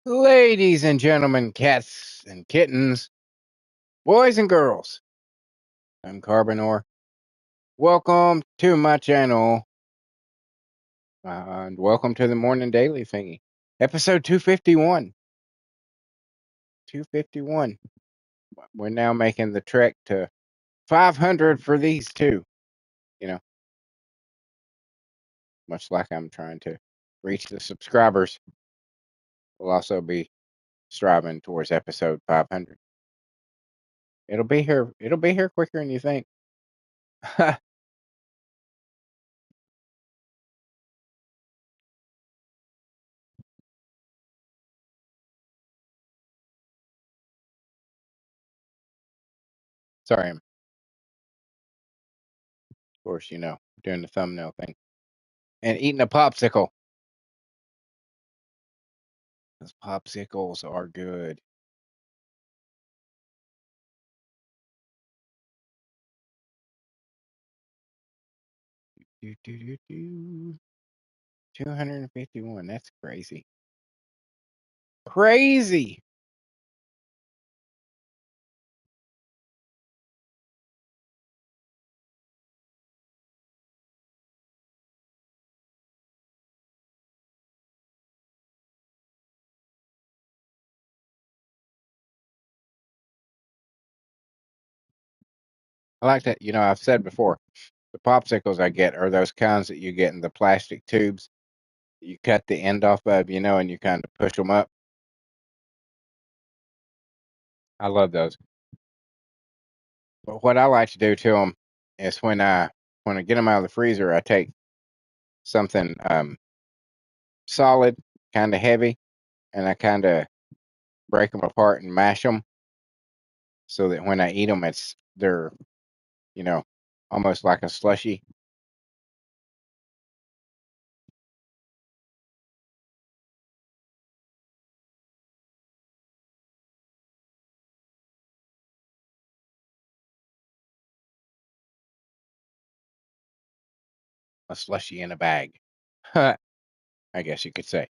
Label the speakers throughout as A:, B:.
A: Ladies and gentlemen, cats and kittens, boys and girls, I'm Carbonor. Welcome to my channel, and welcome to the Morning Daily thingy. Episode 251. 251. We're now making the trek to 500 for these two. You know, much like I'm trying to reach the subscribers, we'll also be striving towards episode 500. It'll be here. It'll be here quicker than you think. Sorry, I'm, of course, doing the thumbnail thing and eating a popsicle. Those popsicles are good. Do, do, do, do. 251. That's crazy. Crazy. I like that. I've said before, the popsicles I get are those kinds that you get in the plastic tubes. You cut the end off of, and you kind of push them up. I love those. But what I like to do to them is when I get them out of the freezer, I take something solid, kind of heavy, and I kind of break them apart and mash them so that when I eat them, they're you know, almost like a slushy. A slushy in a bag. I guess you could say.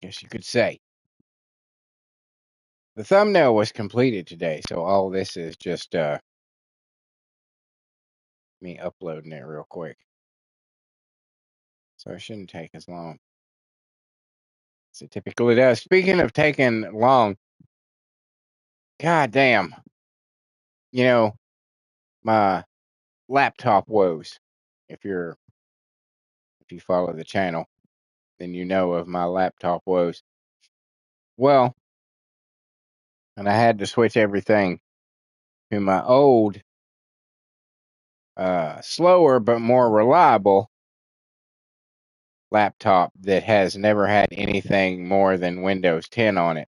A: Guess you could say. The thumbnail was completed today, so all this is just me uploading it real quick. So it shouldn't take as long as it typically does. Speaking of taking long, god damn, my laptop woes. If you follow the channel, then you know of my laptop woes. Well, and I had to switch everything to my old slower but more reliable laptop that has never had anything more than Windows 10 on it.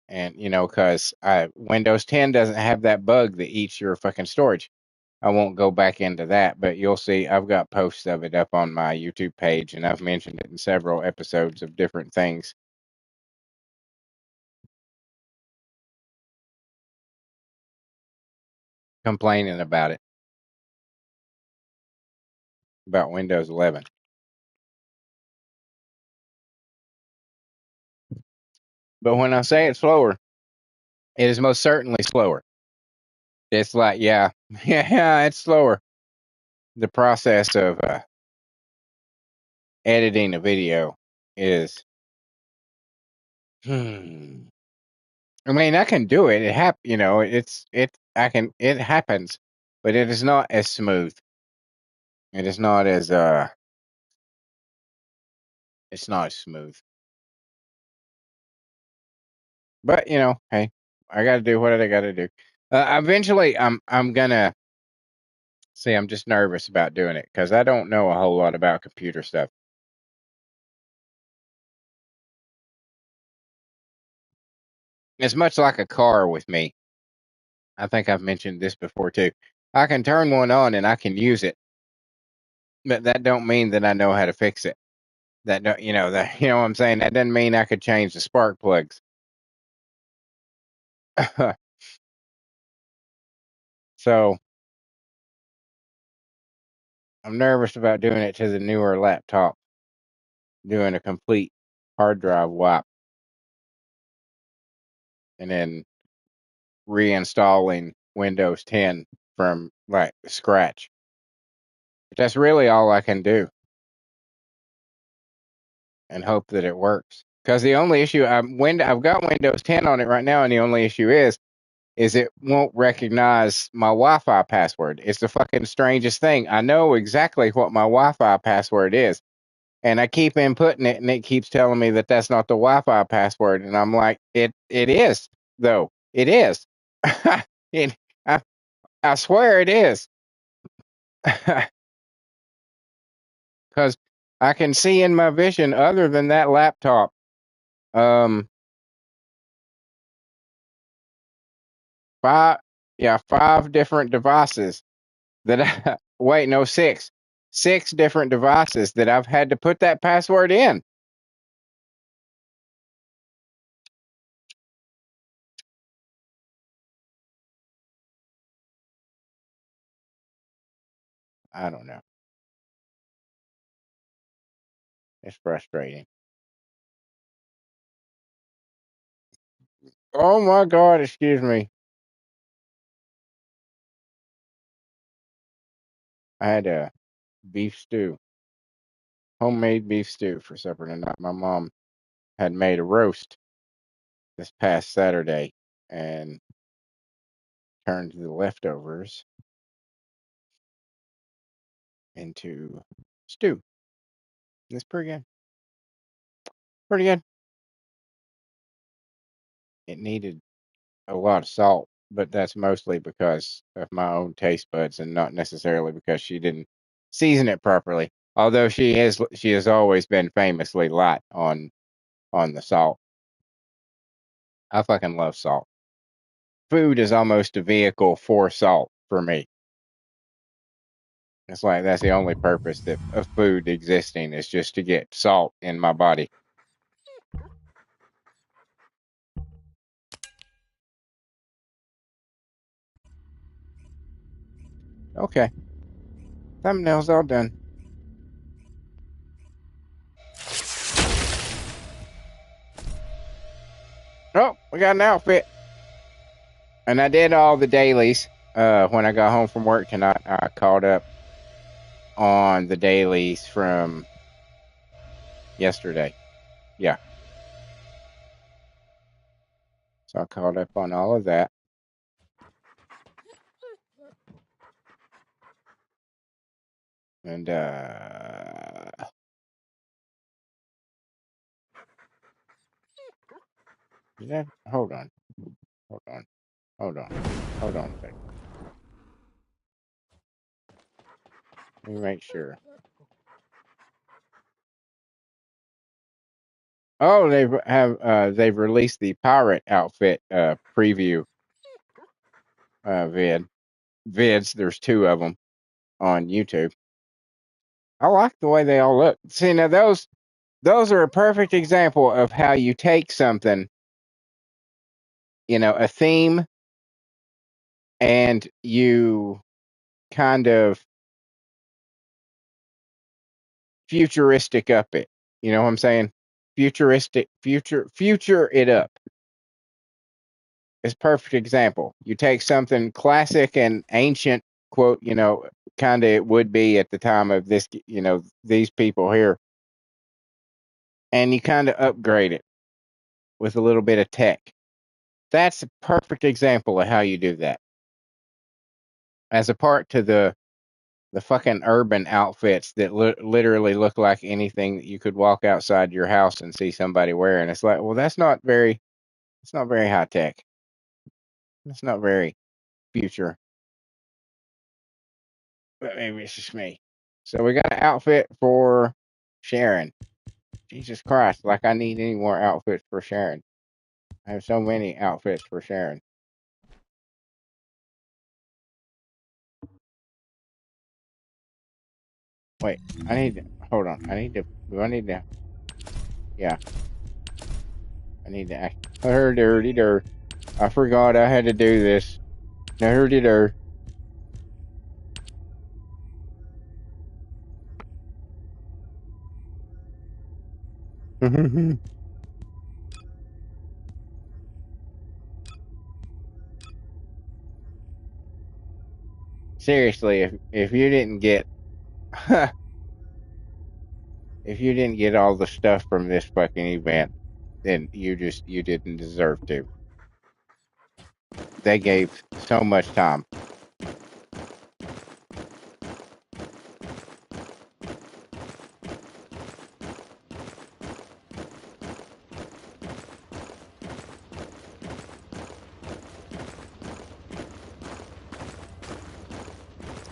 A: And, because Windows 10 doesn't have that bug that eats your fucking storage. I won't go back into that, but you'll see I've got posts of it up on my YouTube page, and I've mentioned it in several episodes of different things. Complaining about it, about Windows 11. But when I say it's slower, it is most certainly slower. It's like, yeah, yeah, it's slower. The process of editing a video is, I mean, I can do it. It happens, but it is not as smooth. It is not as it's not as smooth. But hey, I got to do what I got to do. Eventually, I'm gonna see. I'm just nervous about doing it because I don't know a whole lot about computer stuff. It's much like a car with me. I think I've mentioned this before too. I can turn one on and I can use it, but that don't mean that I know how to fix it. That don't, that you know what I'm saying. That doesn't mean I could change the spark plugs. So I'm nervous about doing it to the newer laptop. doing a complete hard drive wipe and then reinstalling Windows 10 from like scratch. But that's really all I can do and hope that it works. Because the only issue I've got Windows 10 on it right now, and the only issue is it won't recognize my Wi-Fi password. It's the fucking strangest thing. I know exactly what my Wi-Fi password is, and I keep inputting it, and it keeps telling me that that's not the Wi-Fi password, and I'm like, it is though. It is. it, I, I swear it is. Because I can see in my vision, other than that laptop, um, five, yeah, 5 different devices that wait, no, six different devices that I've had to put that password in. I don't know. It's frustrating. Oh my God, excuse me. I had a beef stew, homemade beef stew for supper tonight. My mom had made a roast this past Saturday and turned the leftovers into stew. It's pretty good. Pretty good. It needed a lot of salt, but that's mostly because of my own taste buds and not necessarily because she didn't season it properly. Although she has always been famously light on the salt. I fucking love salt. Food is almost a vehicle for salt for me. It's like that's the only purpose that of food existing is just to get salt in my body. Okay, thumbnails all done. Oh, we got an outfit. And I did all the dailies. When I got home from work tonight, I caught up on the dailies from yesterday. Yeah. So I caught up on all of that. And hold on. Hold on. Hold on. Hold on a second. Let me make sure. Oh, they've released the pirate outfit preview vids. There's 2 of them on YouTube. I like the way they all look. See, now those are a perfect example of how you take something, a theme, and you kind of futuristic up it. You know what I'm saying? Future it up. It's perfect example. You take something classic and ancient, quote, kind of it would be at the time of this, these people here, and you kind of upgrade it with a little bit of tech. That's a perfect example of how you do that. As a part to the fucking urban outfits that literally look like anything that you could walk outside your house and see somebody wearing. It's like, well, it's not very high tech. It's not very future. But maybe it's just me. So we got an outfit for Sharon. Jesus Christ, like I need any more outfits for Sharon. I have so many outfits for Sharon. Wait, hold on. Do I need to, yeah, I need to act, dirty dirt. I forgot I had to do this. Dirty dirt. Seriously, if you didn't get if you didn't get all the stuff from this fucking event, then you didn't deserve to. They gave so much time.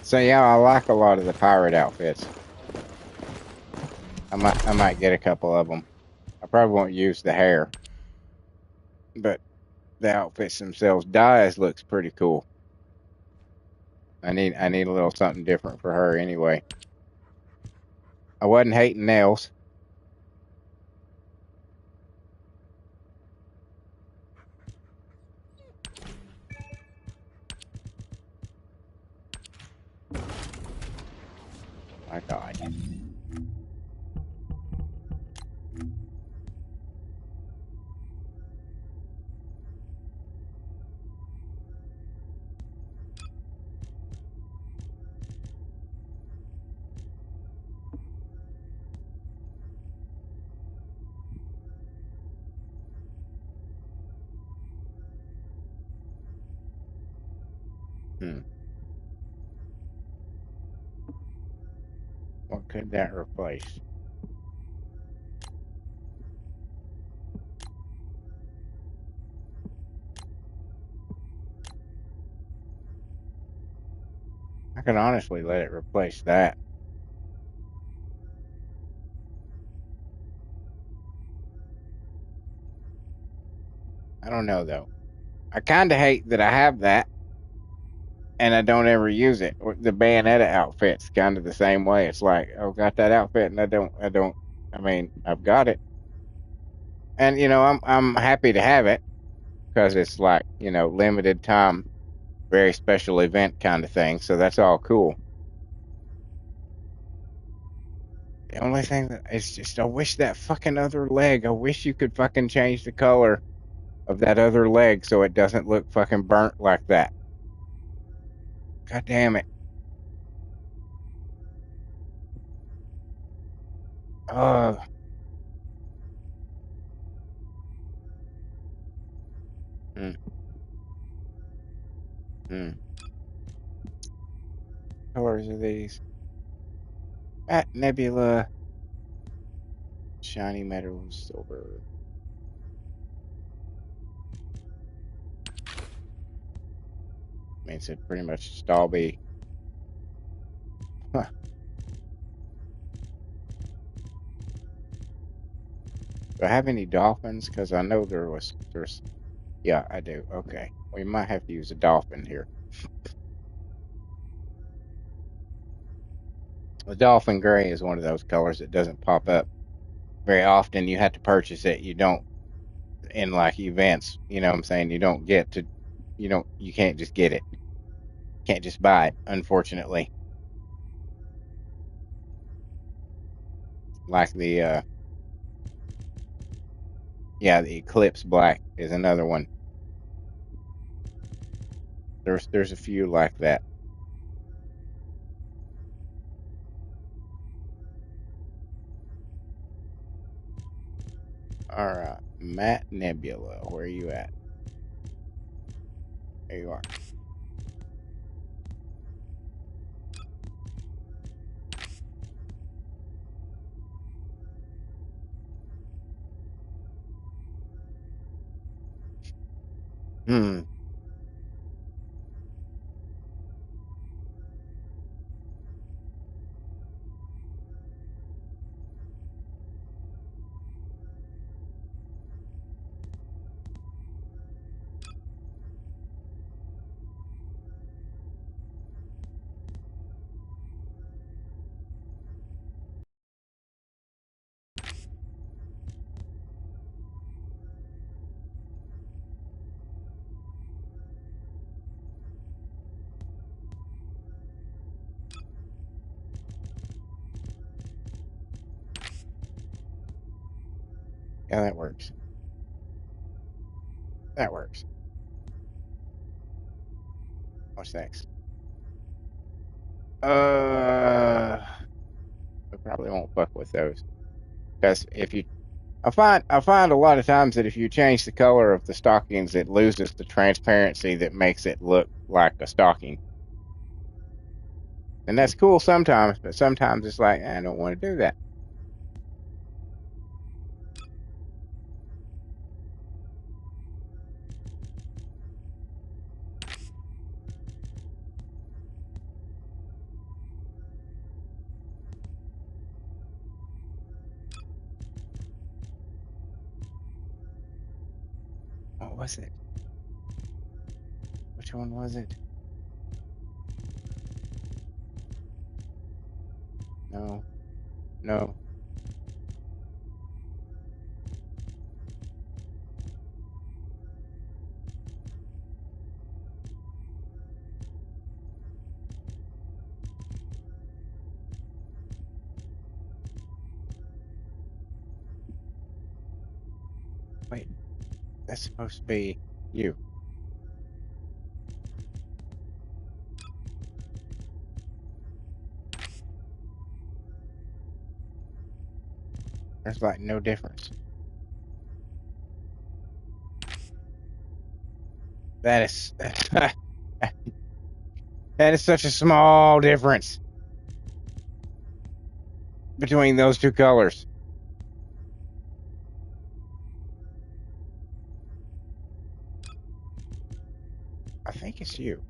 A: So yeah, I like a lot of the pirate outfits. I might get a couple of them. I probably won't use the hair, but the outfits themselves. Dyes looks pretty cool. I need a little something different for her anyway. I wasn't hating nails. My God. Hmm. What could that replace? I could honestly let it replace that. I don't know though. I kind of hate that I have that and I don't ever use it. The Bayonetta outfit's kind of the same way. It's like, oh, got that outfit and I don't. I mean, I've got it, and I'm happy to have it because it's like limited time, very special event kind of thing. So that's all cool. The only thing that is just, I wish that fucking other leg. I wish you could fucking change the color of that other leg so it doesn't look fucking burnt like that. God damn it. Oh, mm, mm. Colors are these? Matte Nebula, shiny metal, silver. Means it pretty much just all be. Huh. Do I have any dolphins? Because I know there's. Yeah, I do. Okay. We might have to use a dolphin here. The dolphin gray is one of those colors that doesn't pop up very often. You have to purchase it. You don't in like events. You know what I'm saying? You don't get to. You can't just get it. Can't just buy it. Unfortunately, like the yeah, the Eclipse Black is another one. There's a few like that. All right, Matt Nebula, where are you at? There you are. Hmm. Yeah, that works. That works. What's next? I probably won't fuck with those because if you, I find a lot of times that if you change the color of the stockings, it loses the transparency that makes it look like a stocking. And that's cool sometimes, but sometimes it's like I don't want to do that. What was it? Which one was it? No, no. Wait, that's supposed to be you. There's like no difference. That is that is such a small difference between those two colors. I think it's you.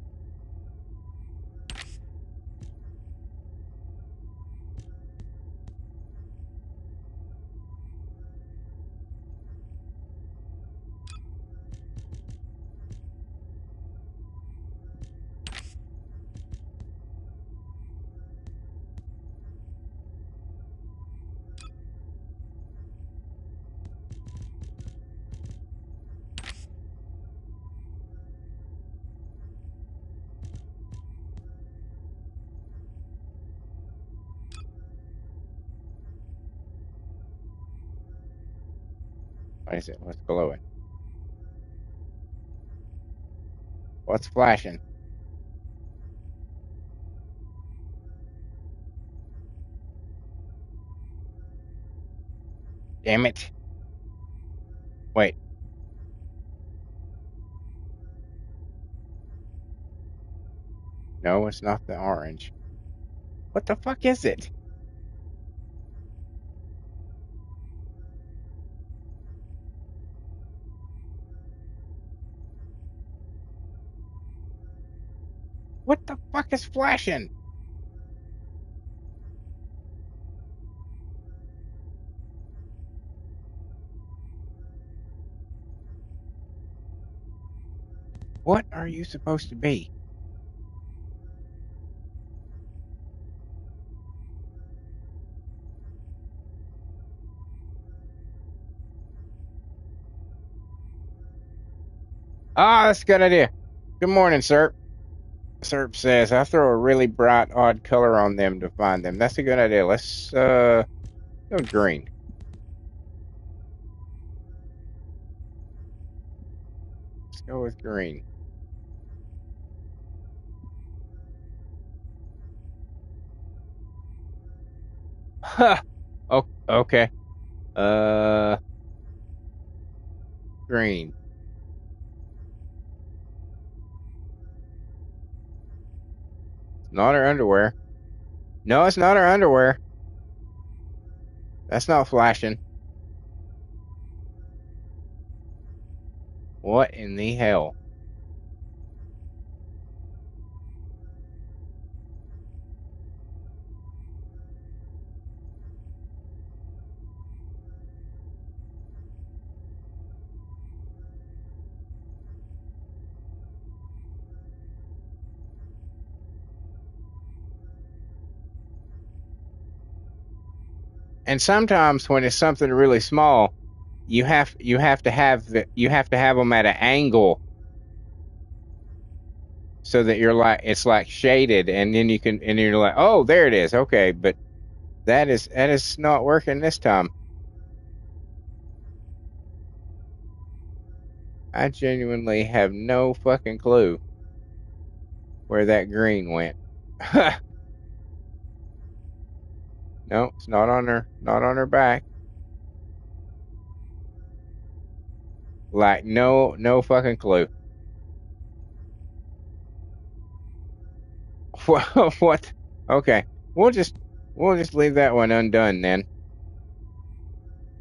A: What is it? What's glowing? What's flashing? Damn it. Wait. No, it's not the orange. What the fuck is it? What the fuck is flashing? What are you supposed to be? Ah, that's a good idea. Good morning, sir. Serp says, I throw a really bright, odd color on them to find them. That's a good idea. Let's go green. Let's go with green. Huh. Oh, okay. Green. It's not our underwear. No, it's not our underwear. That's not flashing. What in the hell? And sometimes when it's something really small, you have to have them at an angle so that it's like shaded, and then you're like, oh, there it is. Okay, but that is not working this time. I genuinely have no fucking clue where that green went. No, it's not on her back. Like no fucking clue. What? Okay. We'll just leave that one undone then.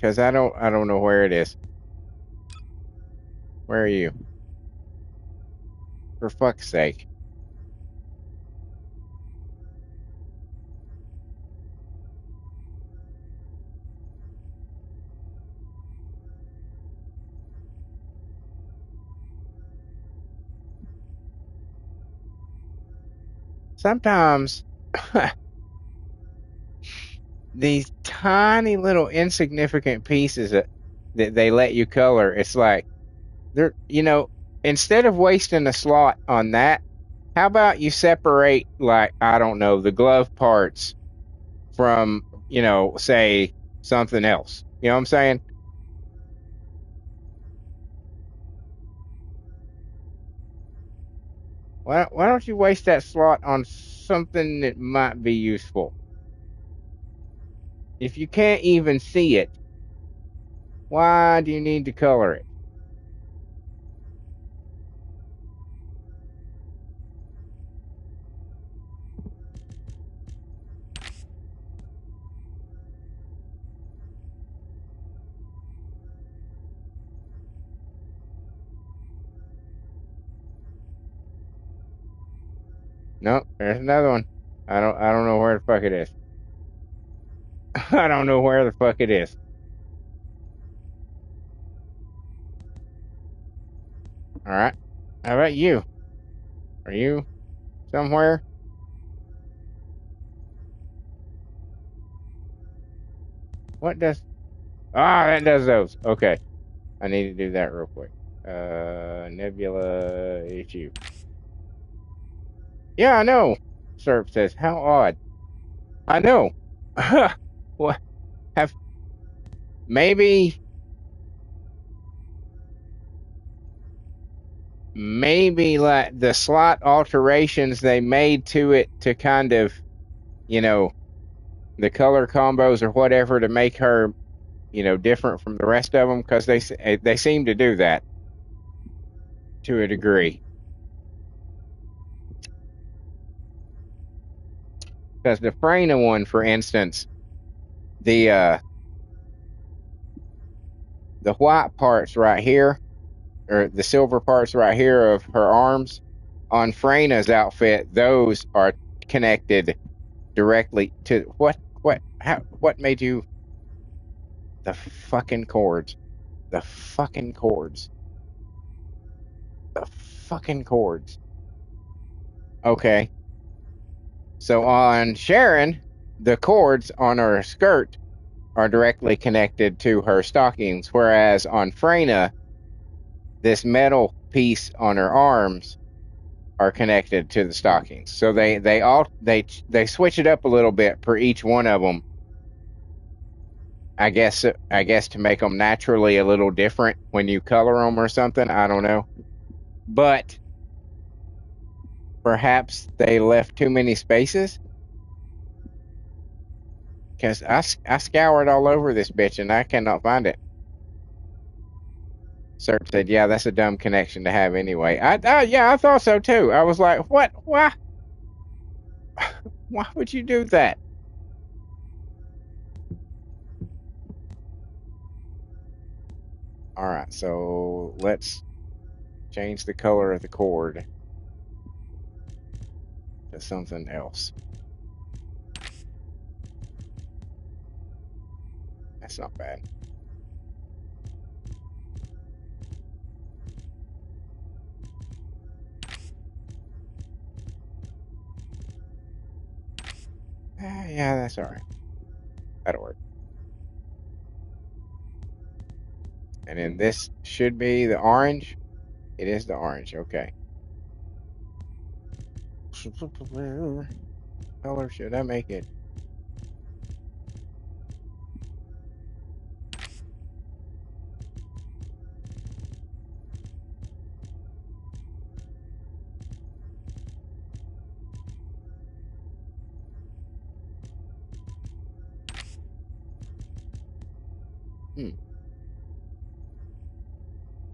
A: Cause I don't know where it is. Where are you? For fuck's sake. Sometimes these tiny little insignificant pieces that they let you color, it's like they're, instead of wasting a slot on that, how about you separate, like, I don't know, the glove parts from, say something else. You know what I'm saying? Why don't you waste that slot on something that might be useful? If you can't even see it, why do you need to color it? No, there's another one. I don't know where the fuck it is. I don't know where the fuck it is. All right. How about you? Are you somewhere? What does? Ah, that does those. Okay. I need to do that real quick. Nebula issue. Yeah, I know. Serp says, how odd. I know. What have maybe like the slot alterations they made to it to kind of, you know, the color combos or whatever to make her, different from the rest of them because they seem to do that to a degree. Because the Freyna one, for instance, the uh the white parts right here, or the silver parts right here of her arms on Freyna's outfit, those are connected directly to what made you the fucking cords. The fucking cords. The fucking cords. Okay. So on Sharon, the cords on her skirt are directly connected to her stockings, whereas on Freyna, this metal piece on her arms are connected to the stockings. So they switch it up a little bit for each one of them. I guess to make them naturally a little different when you color them or something. I don't know, but perhaps they left too many spaces because I scoured all over this bitch and I cannot find it. Serp said, "Yeah, that's a dumb connection to have anyway." Yeah, I thought so too. I was like, "What? Why? Why would you do that?" All right, so let's change the color of the cord to something else. That's not bad. Yeah, that's all right. That'll work. And then this should be the orange. It is the orange. Okay. Color should I make it?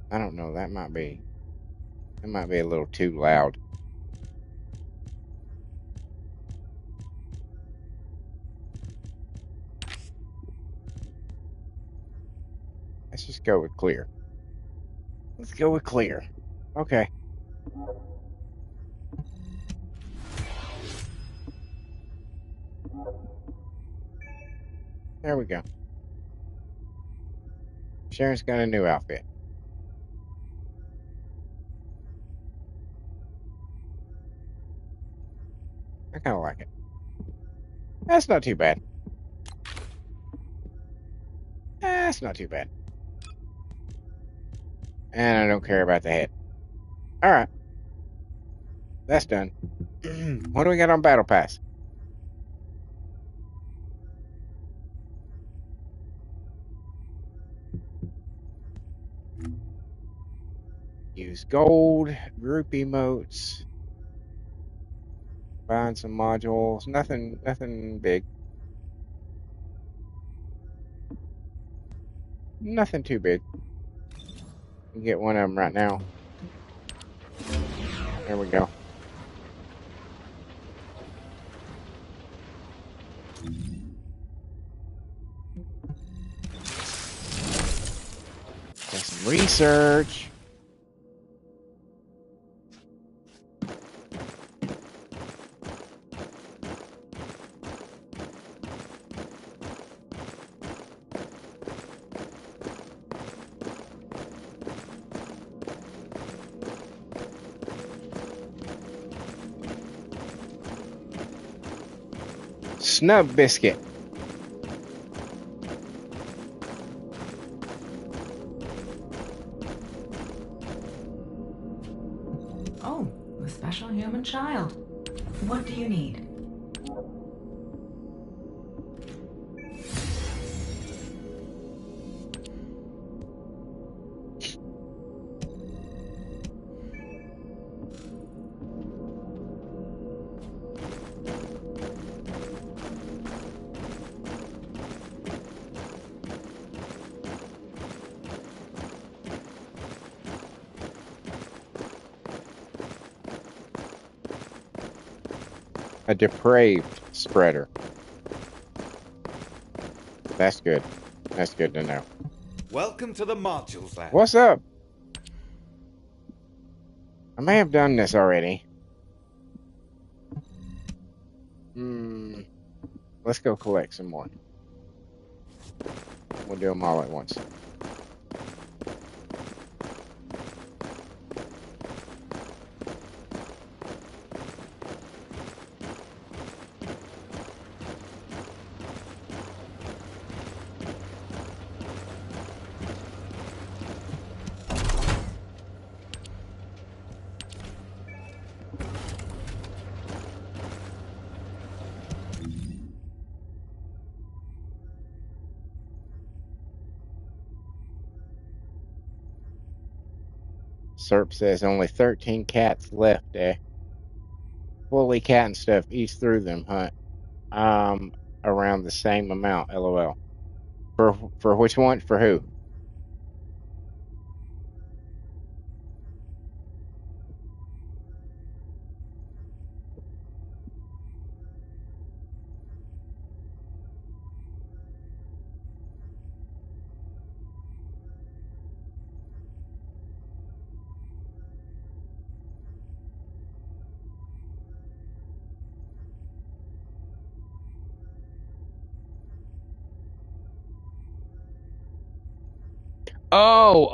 A: I don't know. That might be a little too loud. Let's just go with clear. Let's go with clear. Okay. There we go. Sharon's got a new outfit. I kind of like it. That's not too bad. That's not too bad. And I don't care about the head. All right. That's done. What do we got on Battle Pass? Use gold, group emotes, find some modules. Nothing big. Nothing too big. You can get one of them right now. There we go. Got some research. Snub biscuit.
B: Oh, the special human child. What do you need?
A: A depraved spreader. That's good. That's good to know.
C: Welcome to the modules lab.
A: What's up? I may have done this already. Let's go collect some more. We'll do them all at once. Serp says only 13 cats left there. Fully cat and stuff eats through them, hunt. Around the same amount, LOL. For which one? For who? Oh.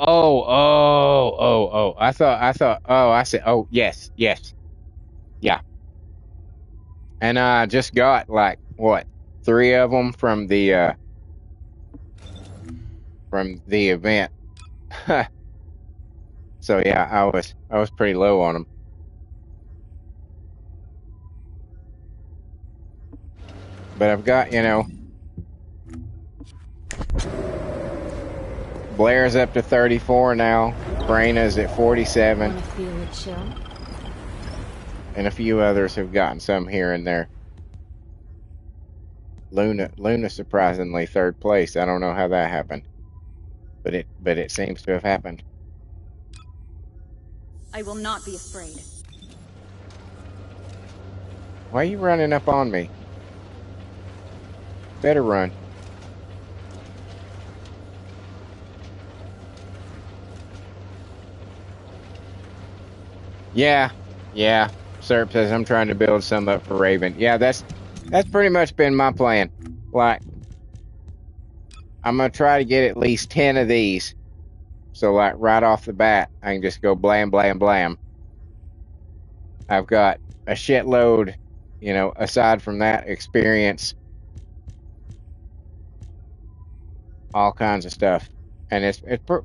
A: I thought. Oh, I said. Oh, yes. Yeah. And I just got like what, 3 of them from the event. So yeah, I was pretty low on them. But I've got, Blair's up to 34 now. Brayna's at 47.
D: Wanna feel it chill?
A: And a few others have gotten some here and there. Luna surprisingly 3rd place. I don't know how that happened. but it seems to have happened.
D: I will not be afraid.
A: Why are you running up on me? Better run. Yeah. Serp says I'm trying to build some up for Raven. Yeah, that's pretty much been my plan. Like, I'm gonna try to get at least 10 of these. So like right off the bat, I can just go blam, blam, blam. I've got a shitload, aside from that, experience, all kinds of stuff. And it's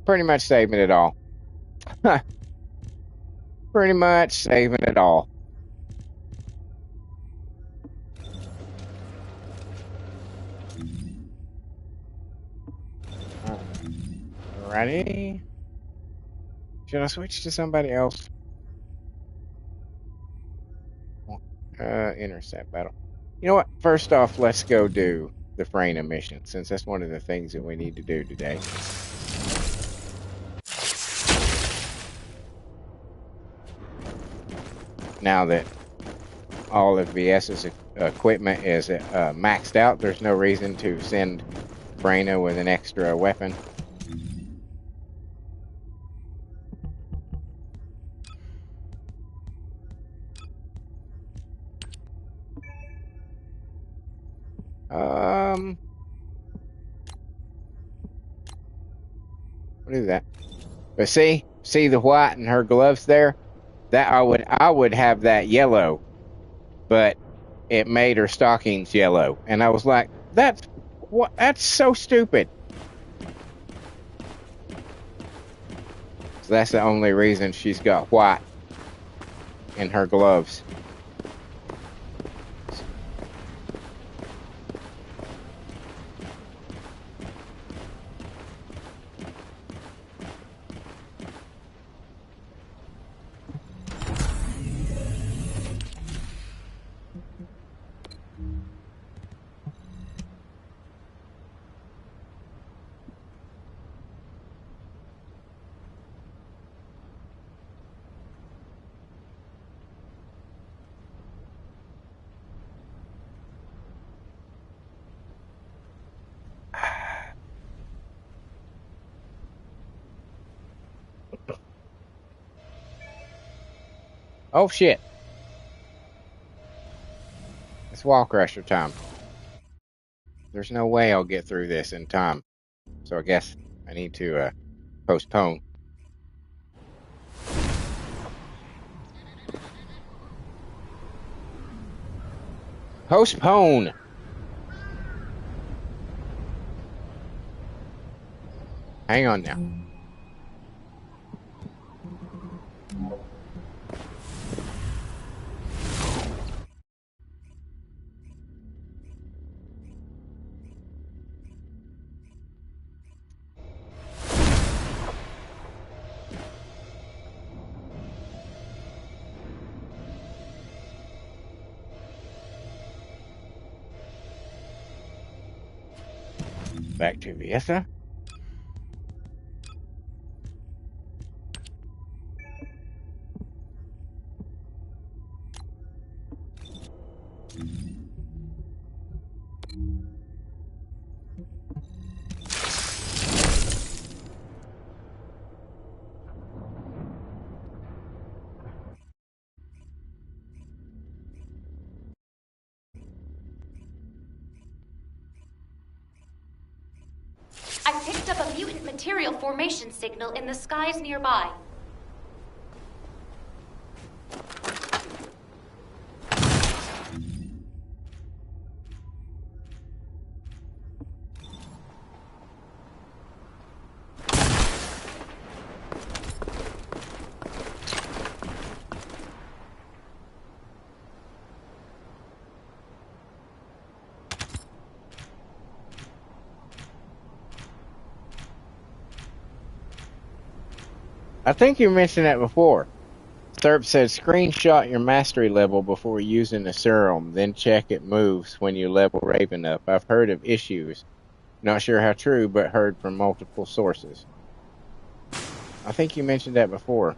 A: pretty much saving it all. Pretty much saving it all. Alrighty. Should I switch to somebody else? Intercept battle. You know what? First off, let's go do the Freyna mission, since that's one of the things that we need to do today. Now that all of VS's equipment is maxed out, there's no reason to send Freyna with an extra weapon. What is that? But see the white in her gloves there? That I would have that yellow, but it made her stockings yellow, and I was like, that's so stupid. So that's the only reason she's got white in her gloves. Oh shit. It's wall crusher time. There's no way I'll get through this in time. So I guess I need to postpone. Postpone! Hang on now. Back to Viesa.
E: I picked up a mutant material formation signal in the skies nearby.
A: I think you mentioned that before. Serp said screenshot your mastery level before using the serum, then check it moves when you level Raven up. I've heard of issues. Not sure how true, but heard from multiple sources. I think you mentioned that before.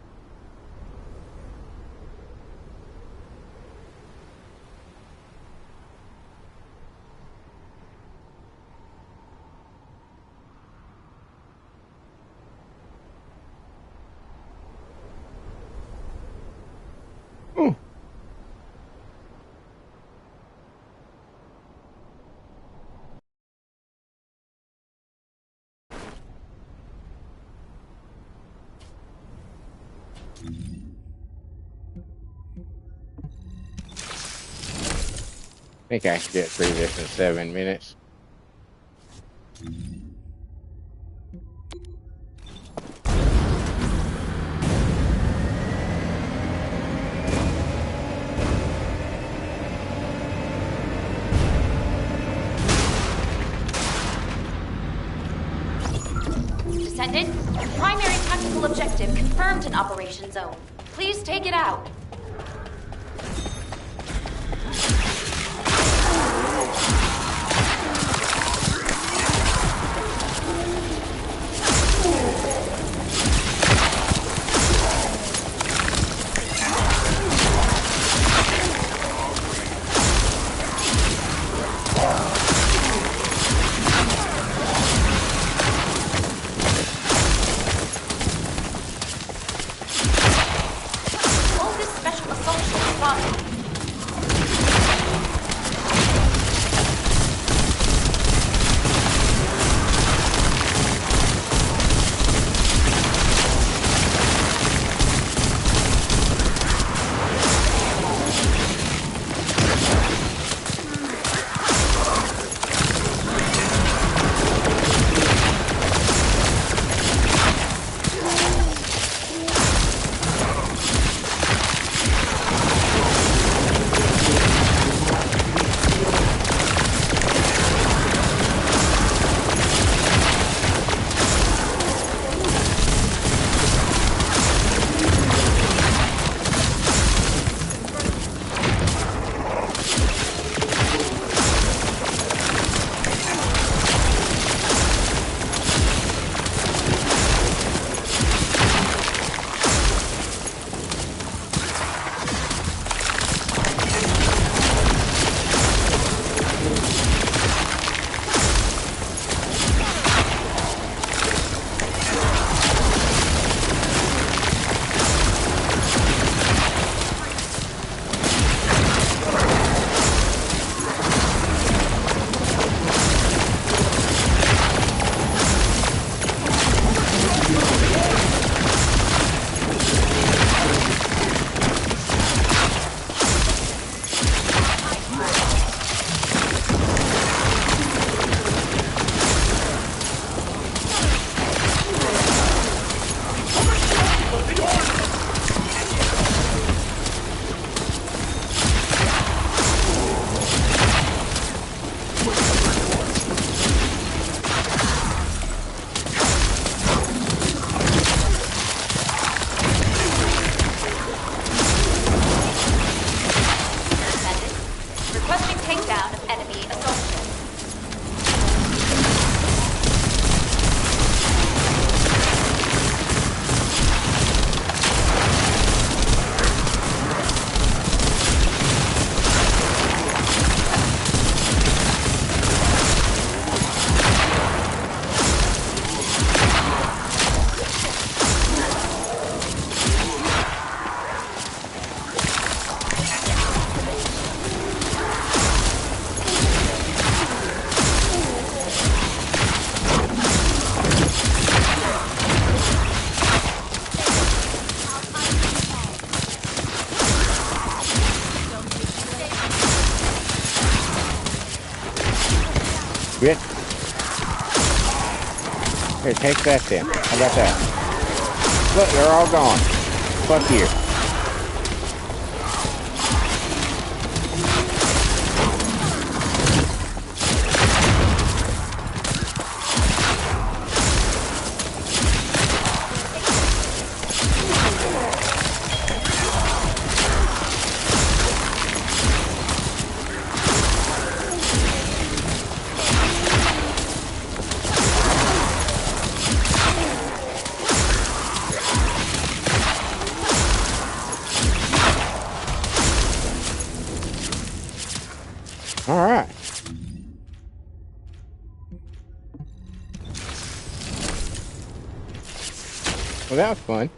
A: Ooh. I think I can get through this in 7 minutes.
E: Descendant, primary tactical objective confirmed in Operation Zone. Please take it out.
A: Quit. Here, take that then. How about that? Look, they're all gone. Fuck you. Well, that was fun.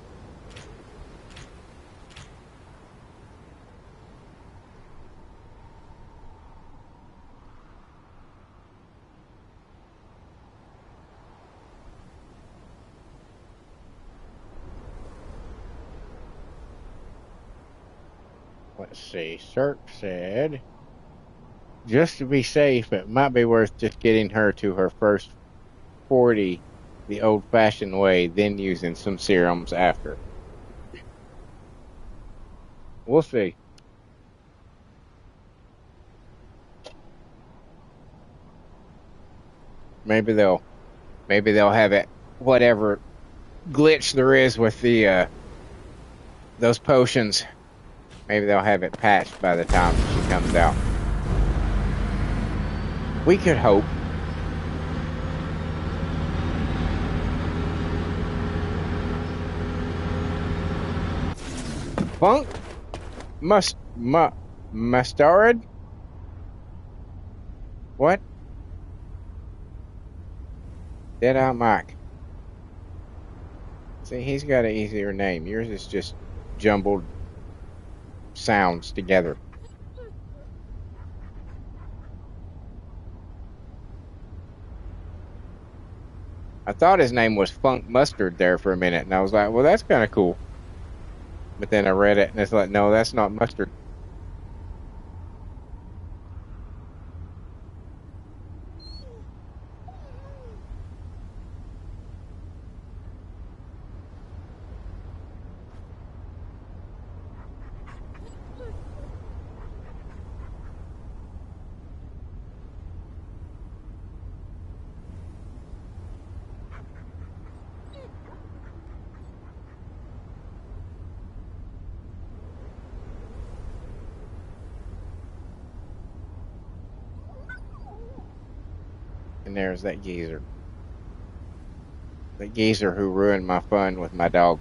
A: Let's see. Cirque said, just to be safe, it might be worth just getting her to her first 40 the old-fashioned way, then using some serums after. We'll see. Maybe they'll have it, whatever glitch there is with the those potions. Maybe they'll have it patched by the time she comes out. We could hope. Funk mustard? What? Dead-Eye Mike. See, he's got an easier name. Yours is just jumbled sounds together. I thought his name was Funk Mustard there for a minute, and I was like, well, that's kind of cool. But then I read it, and it's like, no, that's not mustard. And there's that geezer. The geezer who ruined my fun with my dog.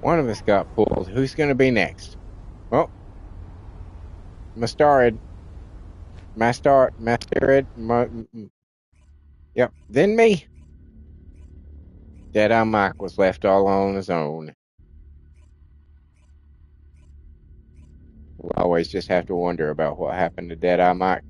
A: One of us got pulled. Who's going to be next? Oh, Mustard. Yep. Then me. Dead-Eye Mike was left all on his own. We'll always just have to wonder about what happened to Dead-Eye Mike.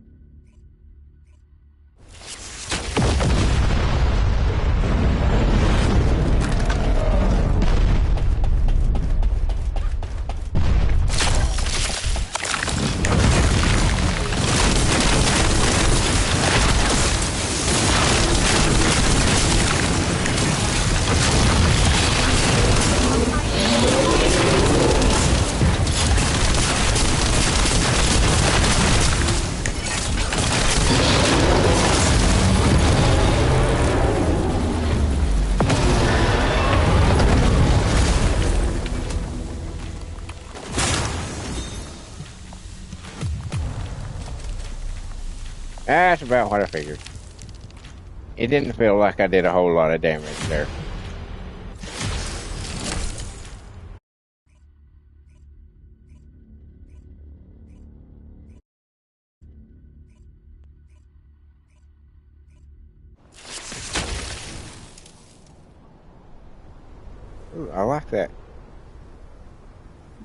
A: That's about what I figured. It didn't feel like I did a whole lot of damage there. Ooh, I like that.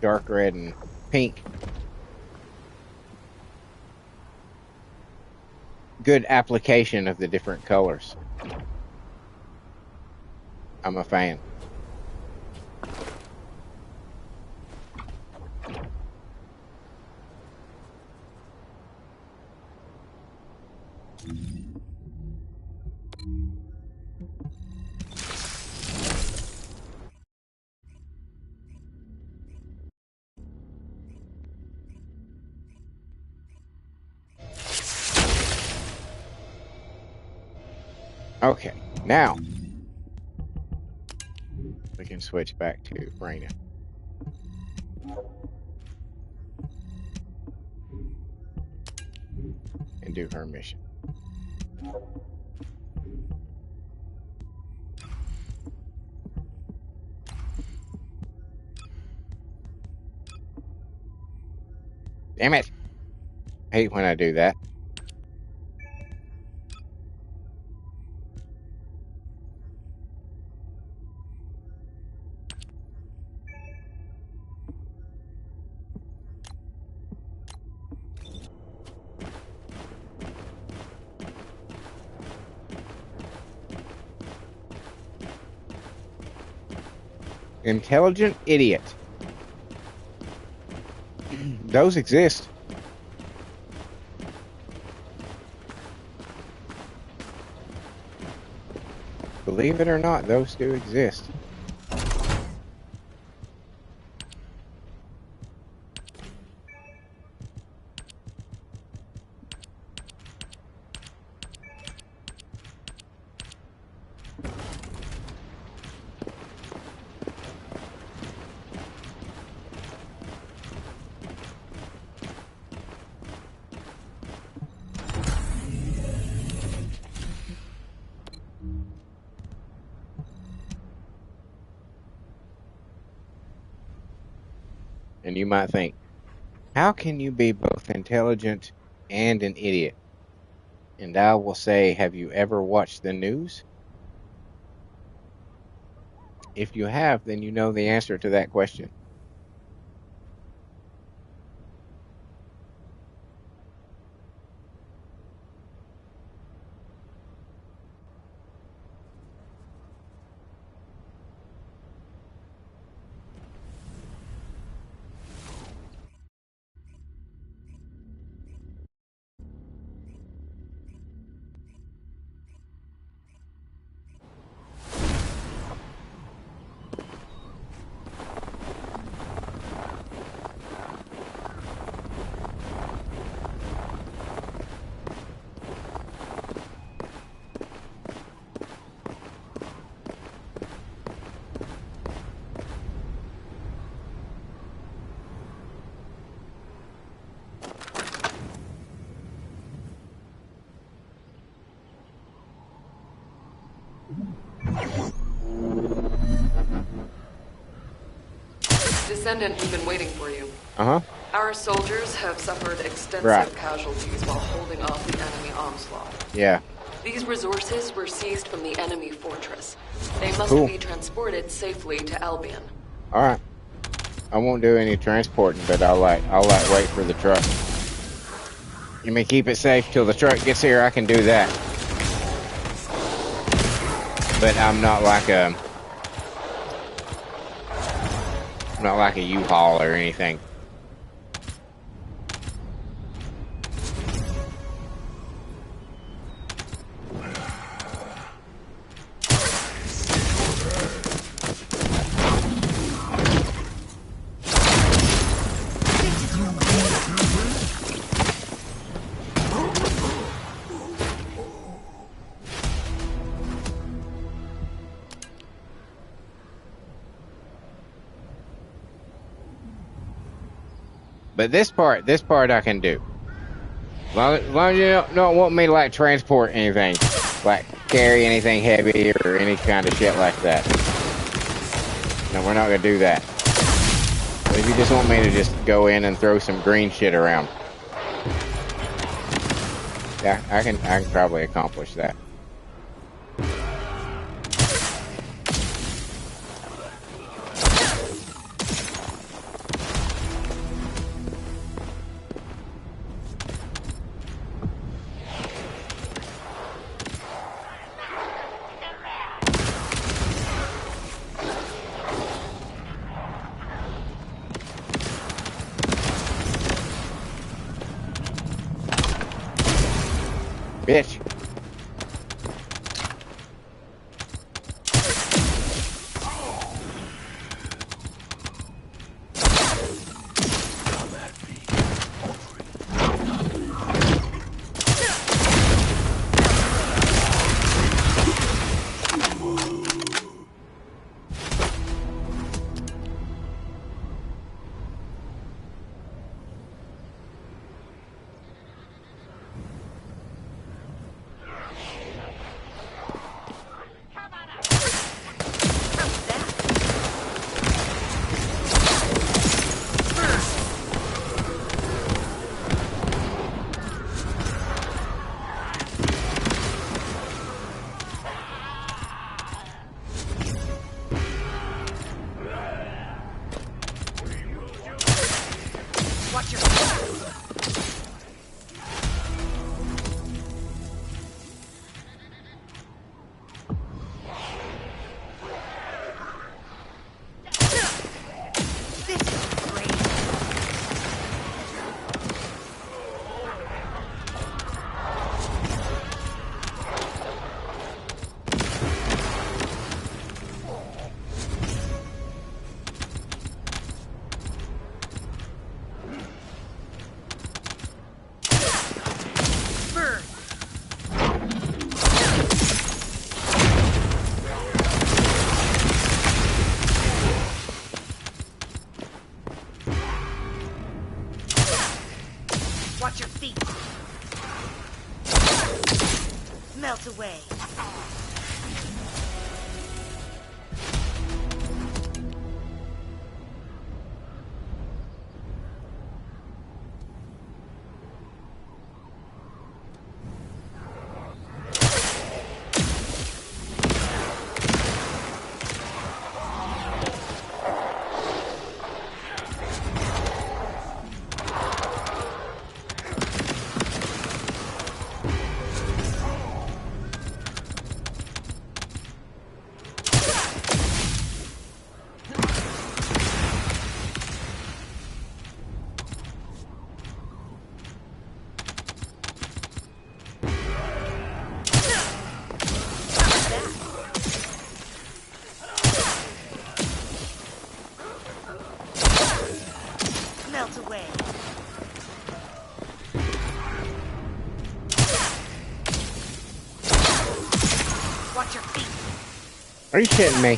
A: Dark red and pink. Good application of the different colors. I'm a fan. Okay, now we can switch back to Raina and do her mission. Damn it! I hate when I do that. Intelligent idiot. Those exist. Believe it or not, those do exist. And you might think, how can you be both intelligent and an idiot? And I will say, have you ever watched the news? If you have, then you know the answer to that question.
D: Descendant, we've been waiting for you.
A: Uh-huh.
D: Our soldiers have suffered extensive casualties while holding off the enemy onslaught.
A: Yeah.
D: These resources were seized from the enemy fortress. They must be transported safely to Albion.
A: All right. I won't do any transporting, but I'll wait for the truck. You may keep it safe till the truck gets here. I can do that. But I'm not like a U-Haul or anything. But this part I can do. As long as you don't want me to like transport anything, like carry anything heavy or any kind of shit like that. No, we're not gonna do that. But if you just want me to just go in and throw some green shit around, yeah, I can probably accomplish that. Bitch. Are you shitting me?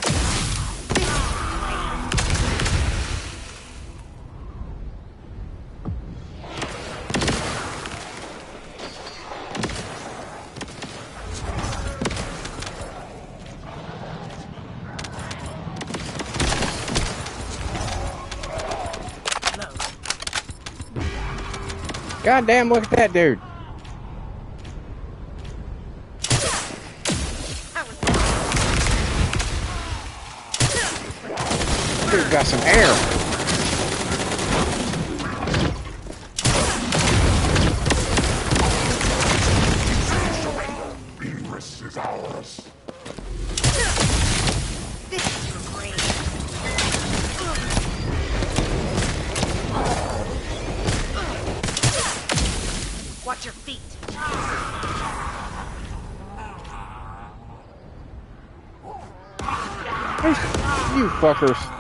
A: God damn, look at that dude. Dude got some air.
F: This is ours.
G: This is great. Watch your feet.
A: You fuckers.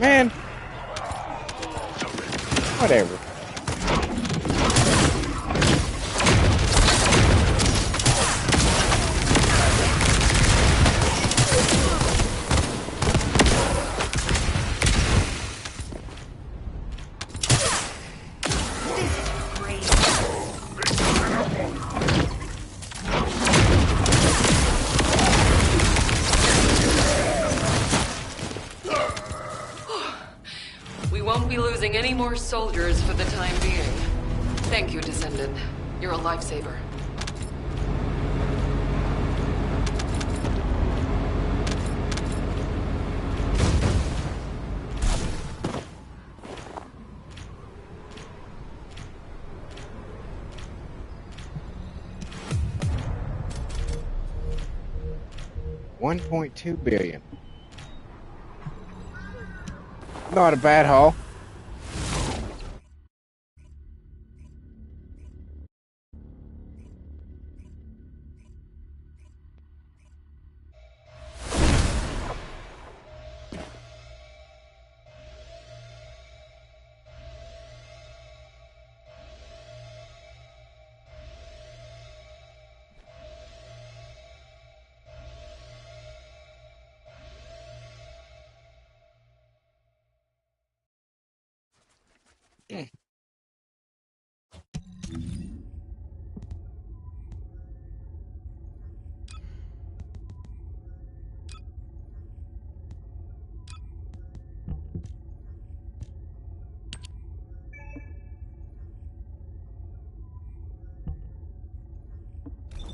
A: Man. Whatever.
D: Any more soldiers for the time being. Thank you, Descendant. You're a lifesaver.
A: $1.2 billion. Not a bad haul.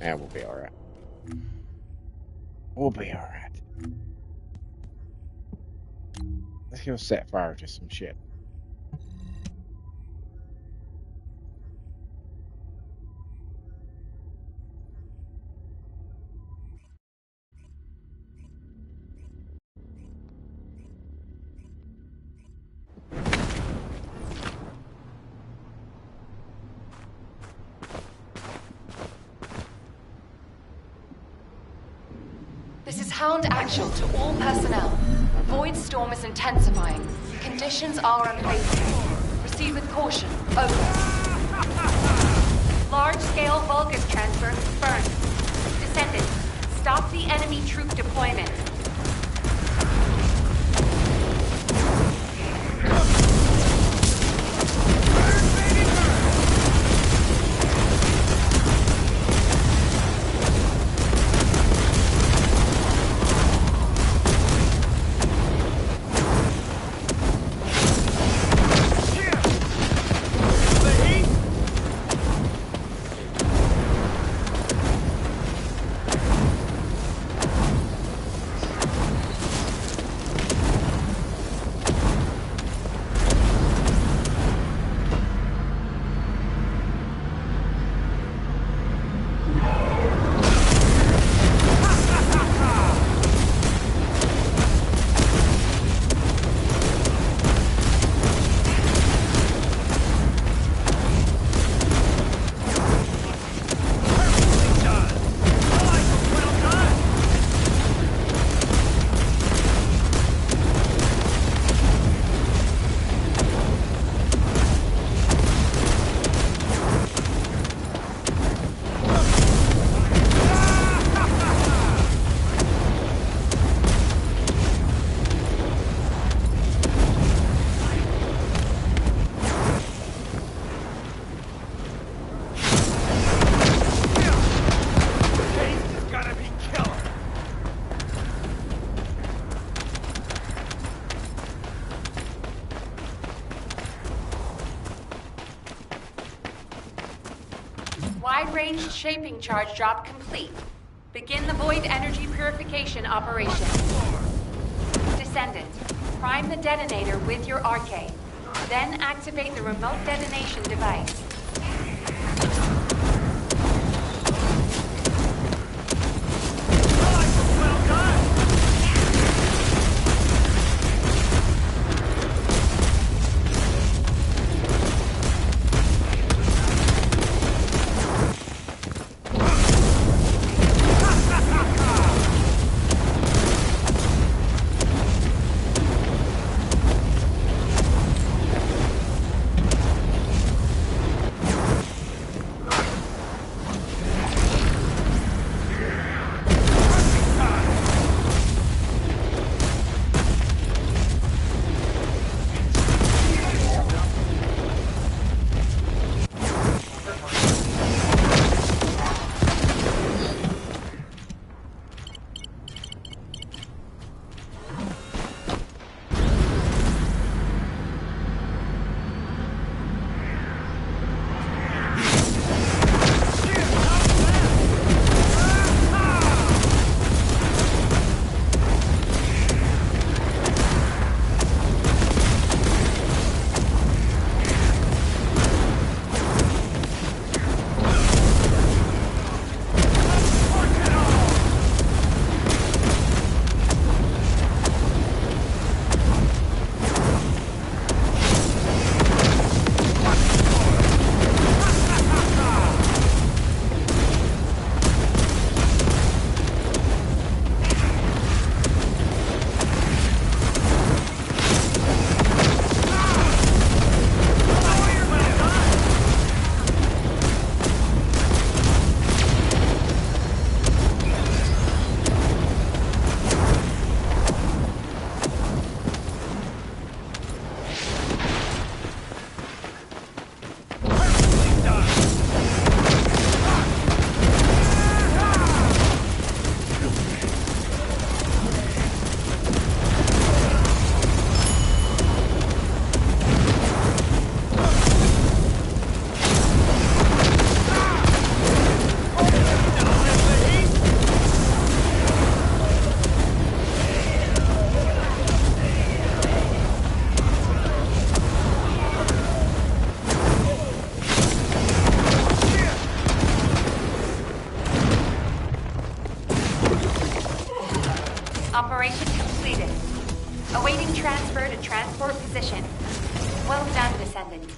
A: Yeah, we'll be alright. We'll be alright. Let's go set fire to some shit.
D: This is Hound Actual to all personnel. Void storm is intensifying. Conditions are unfavorable. Proceed with caution. Over.
E: Large-scale Vulgus transfer confirmed. Descendant,
D: Stop the enemy troop deployment. Wide-range shaping charge drop complete. Begin the void energy purification operation. Descendant, prime the detonator with your arcade. Then activate the remote detonation device. Operation completed. Awaiting transfer to transport position. Well done, Descendant.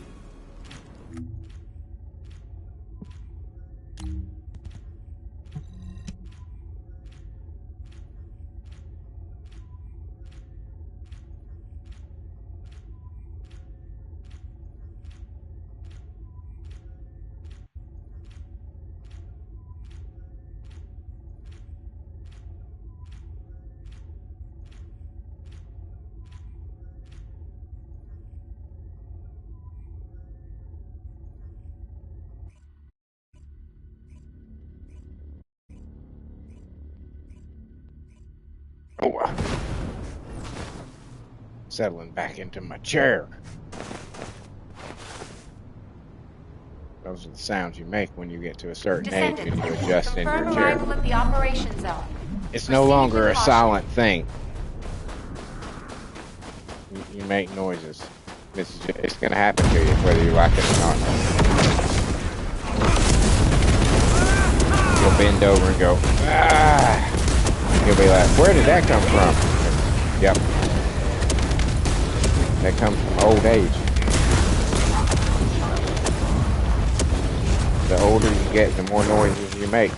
A: Settling back into my chair. Those are the sounds you make when you get to a certain age and you adjust into your
D: Confirm
A: chair.
D: arrival at the operation zone.
A: It's no
D: Proceed
A: longer
D: with
A: a
D: caution.
A: silent thing. You make noises. It's going to happen to you whether you like it or not. You'll bend over and go, ah. You'll be like, where did that come from? Yep. That comes from old age. The older you get, the more noises you make.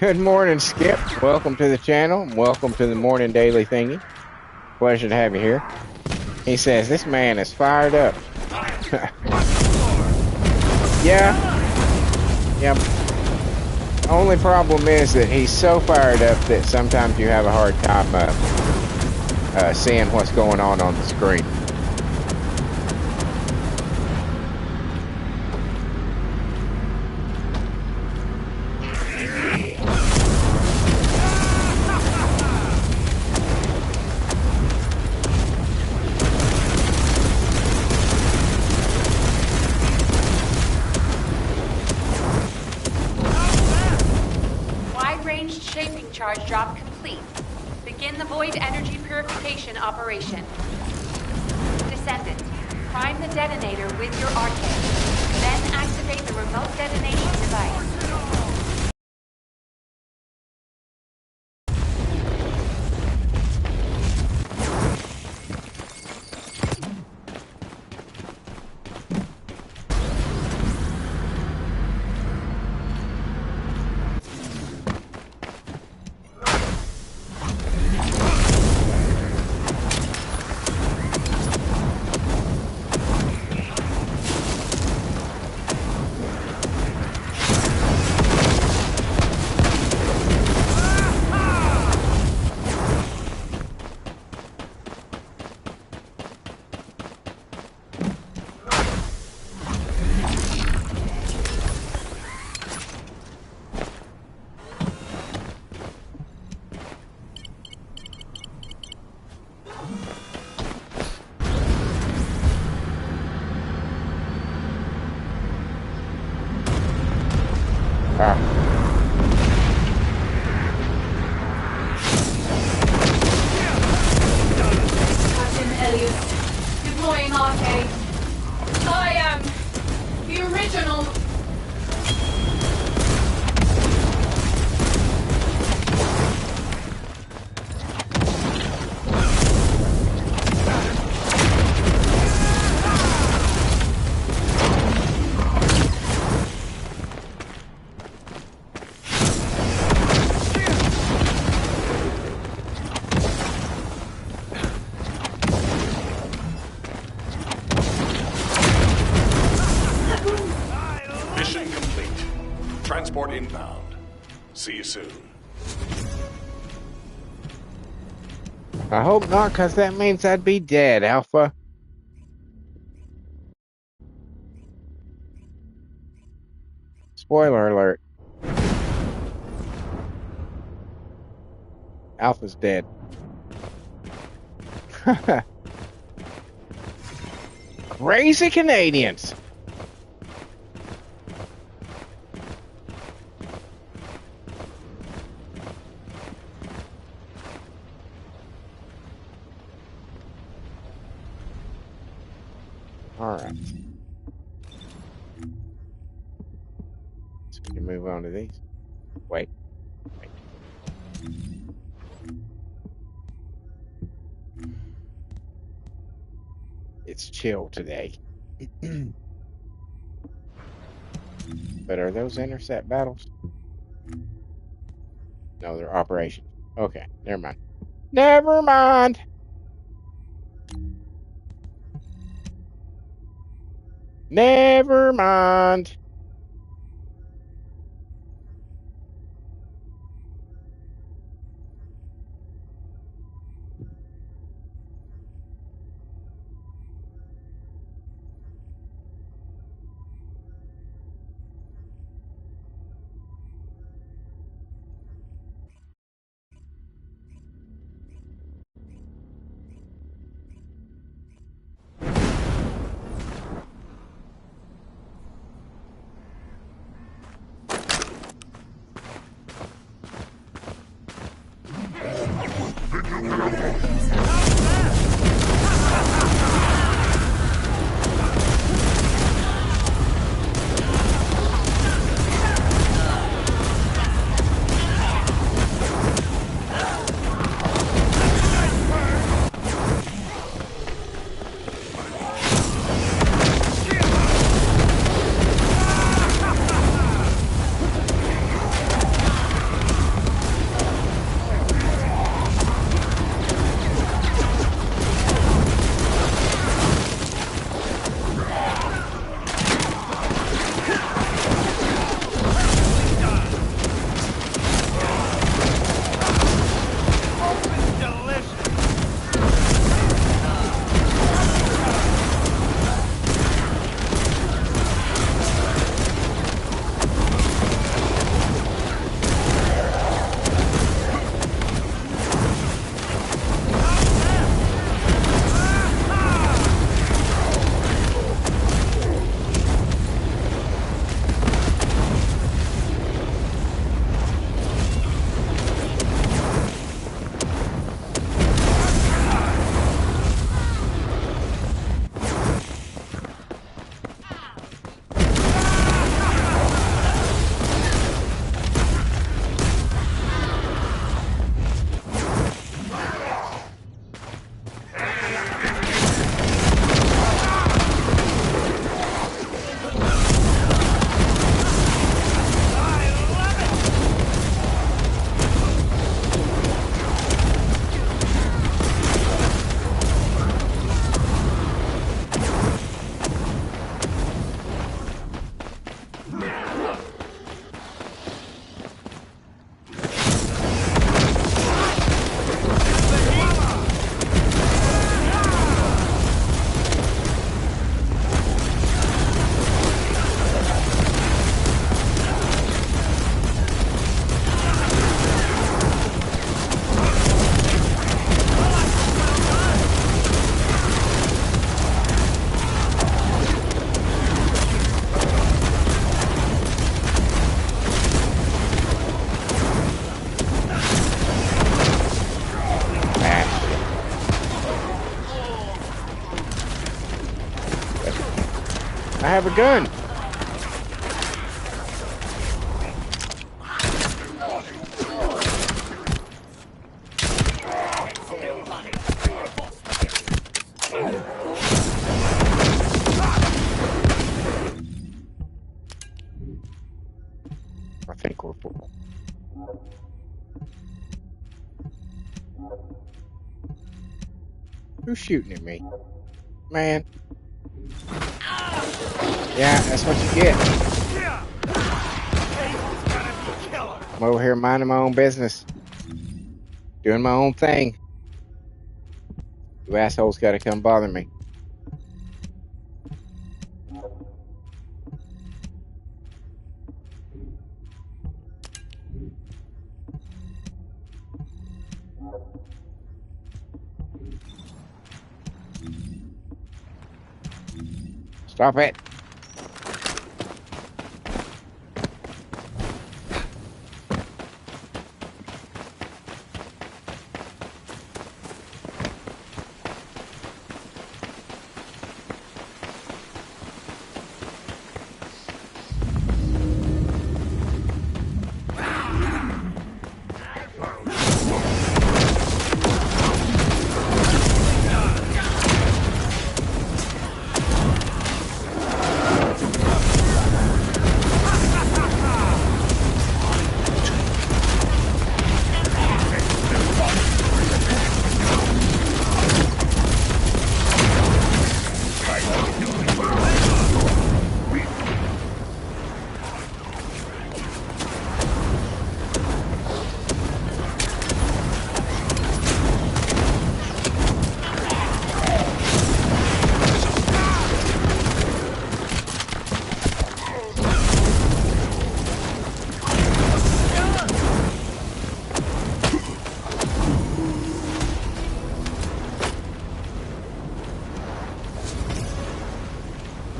A: Good morning, Skip. Welcome to the channel. Welcome to the morning daily thingy. Pleasure to have you here. He says this man is fired up. Yeah. Only problem is that he's so fired up that sometimes you have a hard time seeing what's going on the screen.
D: Charge drop complete. Begin the void energy purification operation. Descendant, prime the detonator with your arcade. Then activate the remote detonation device.
F: Transport inbound. See you soon.
A: I hope not, because that means I'd be dead, Alpha. Spoiler alert. Alpha's dead. Crazy Canadians. All right. So we can move on to these. Wait. It's chill today. But are those intercept battles? No, they're operations. Okay, never mind. Never mind. Never mind. I have a gun. I think we're full. Who's shooting at me? Man. Yeah, that's what you get. I'm over here minding my own business. Doing my own thing. You assholes gotta come bother me. Stop it.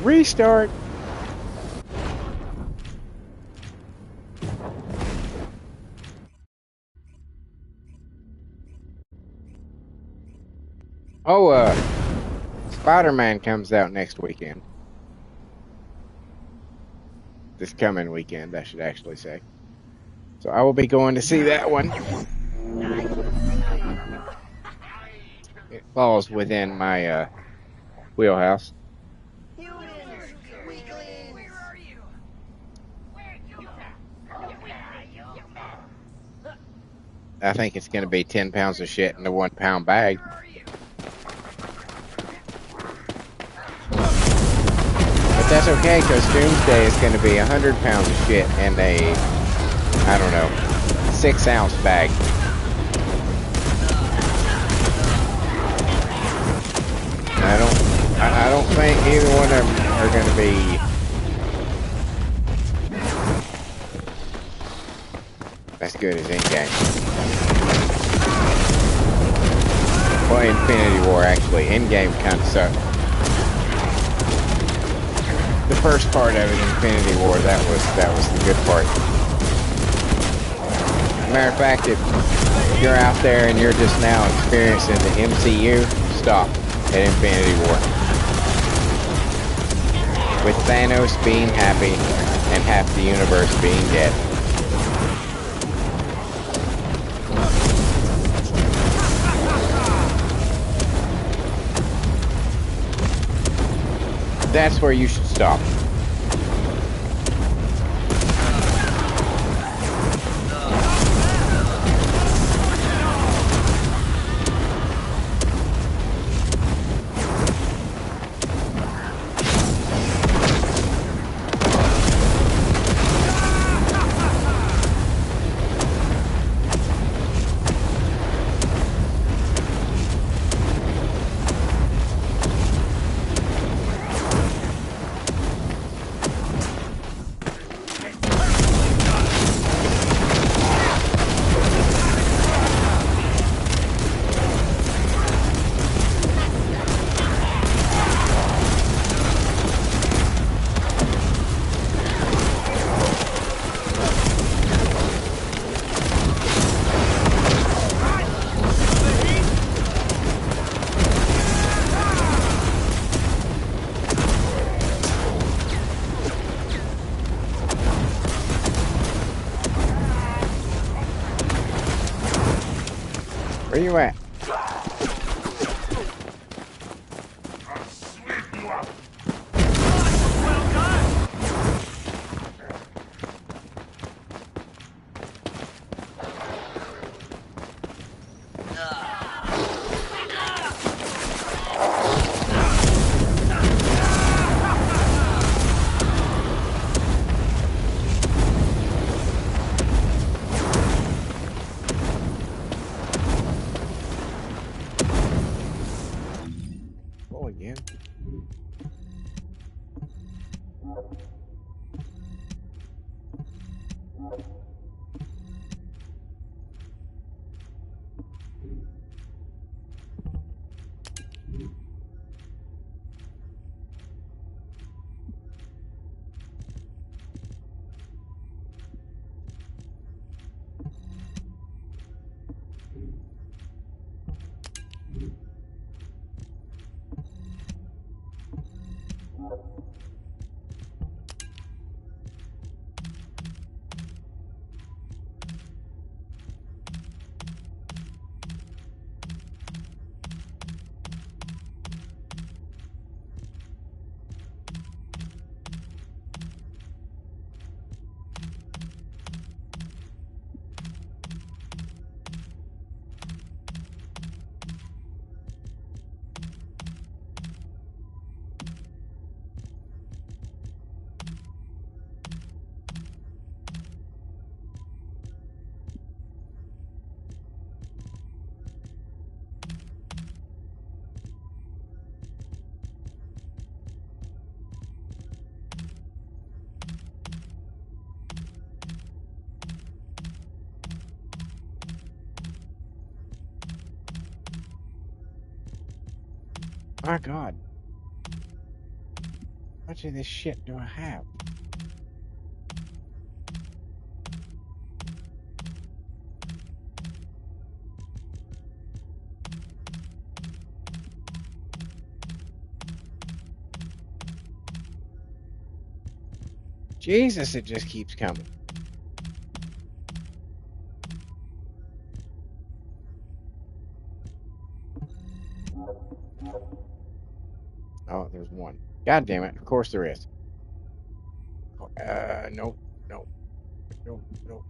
A: Restart. Oh, Spider-Man comes out next weekend. This coming weekend, I should actually say. So I will be going to see that one. It falls within my wheelhouse. I think it's going to be 10 pounds of shit in a 1 pound bag. But that's okay, because Doomsday is going to be 100 pounds of shit in a, I don't know, 6-ounce bag. I don't think either one of them are going to be as good as Endgame. Well, Infinity War, actually. Endgame kind of sucked. The first part of it, Infinity War, that was the good part. Matter of fact, if you're out there and you're just now experiencing the MCU, stop at Infinity War. With Thanos being happy and half the universe being dead. That's where you should stop. Where you at? Again. My God. How much of this shit do I have? Jesus, it just keeps coming. Oh, there's one. God damn it. Of course there is. Nope. Nope. Nope. Nope.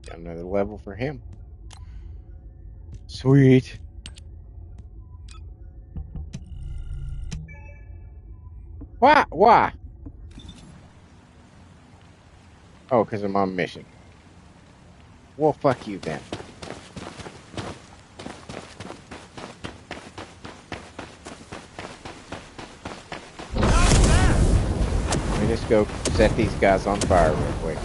A: Got another level for him. Sweet. Why? Why? Oh, because I'm on mission. Well, fuck you then. Let me just go set these guys on fire real quick.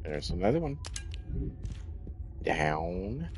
A: There's another one. Down.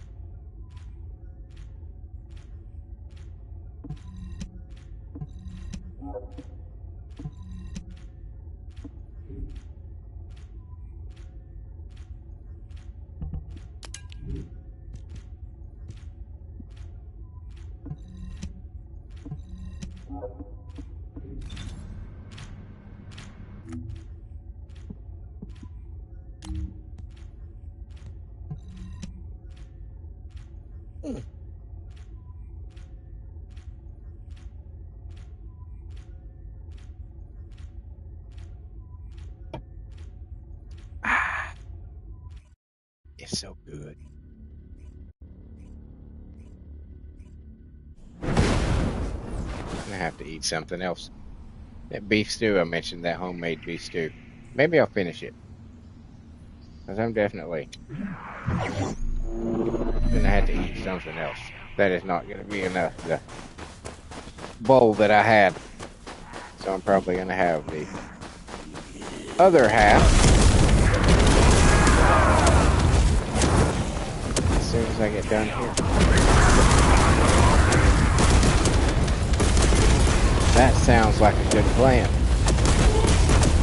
A: Ah, it's so good. I'm gonna have to eat something else. That beef stew I mentioned, that homemade beef stew. Maybe I'll finish it. Because I'm definitely gonna have to eat something else. That is not gonna be enough. The bowl that I had. So I'm probably gonna have the other half as soon as I get done here. That sounds like a good plan.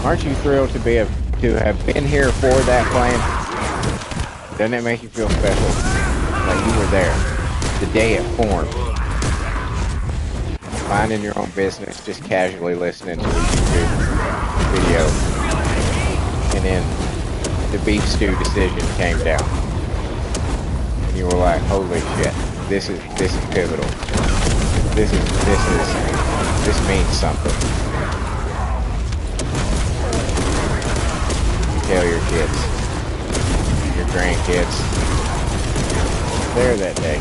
A: Aren't you thrilled to have been here for that plan? Doesn't it make you feel special? Like you were there the day it formed. Minding your own business, just casually listening to a YouTube video. And then the beef stew decision came down. And you were like, holy shit, this is pivotal. This means something. You tell your kids, your grandkids, there that day.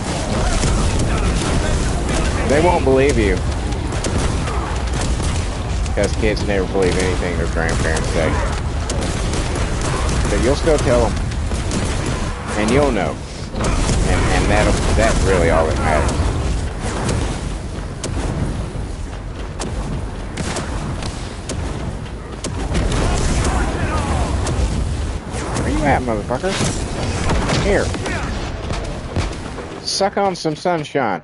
A: They won't believe you. Because kids never believe anything their grandparents say. But you'll still tell them. And you'll know. And that's really all that matters. Where you at, motherfucker? Here. Suck on some sunshine.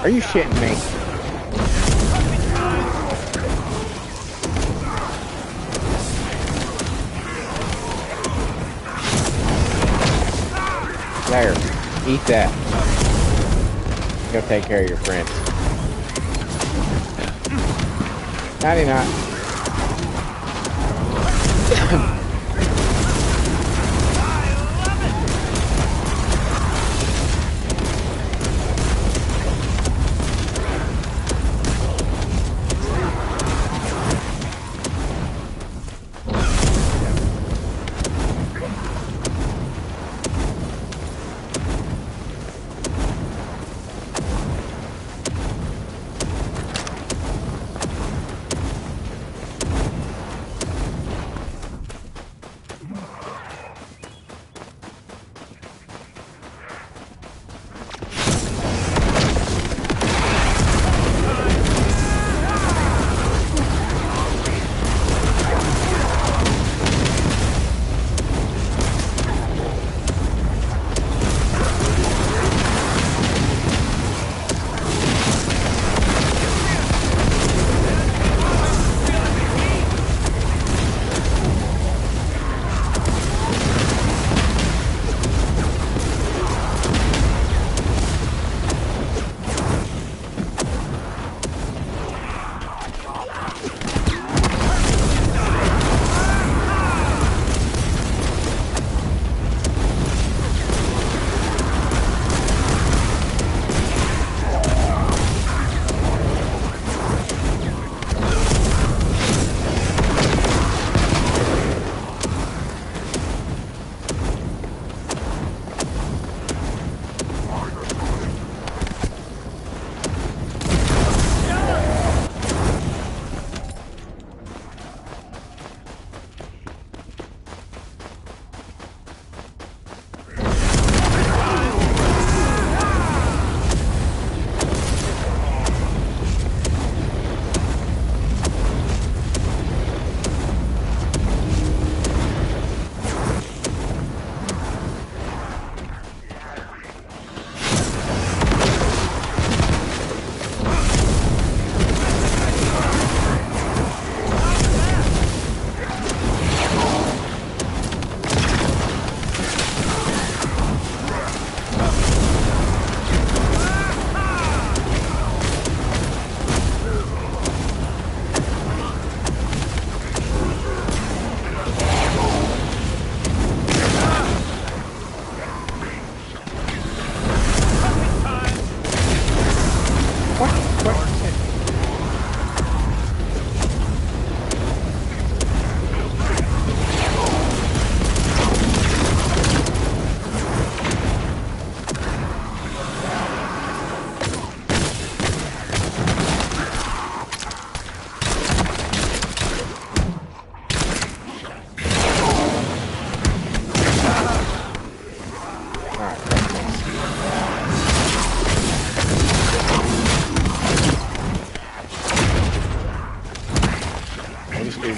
A: Are you shitting me? There. Eat that. Go take care of your friends. 99.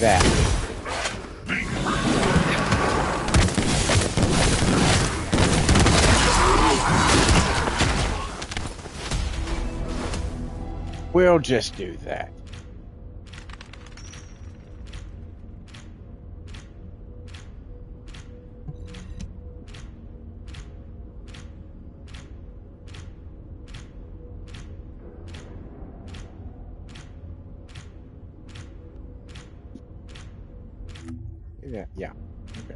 A: That. We'll just do that. Yeah. Okay.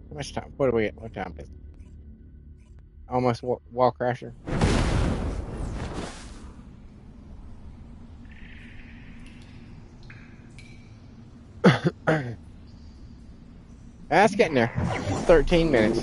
A: How much time? What are we at? What time is it? Almost wall crasher. That's getting there. 13 minutes.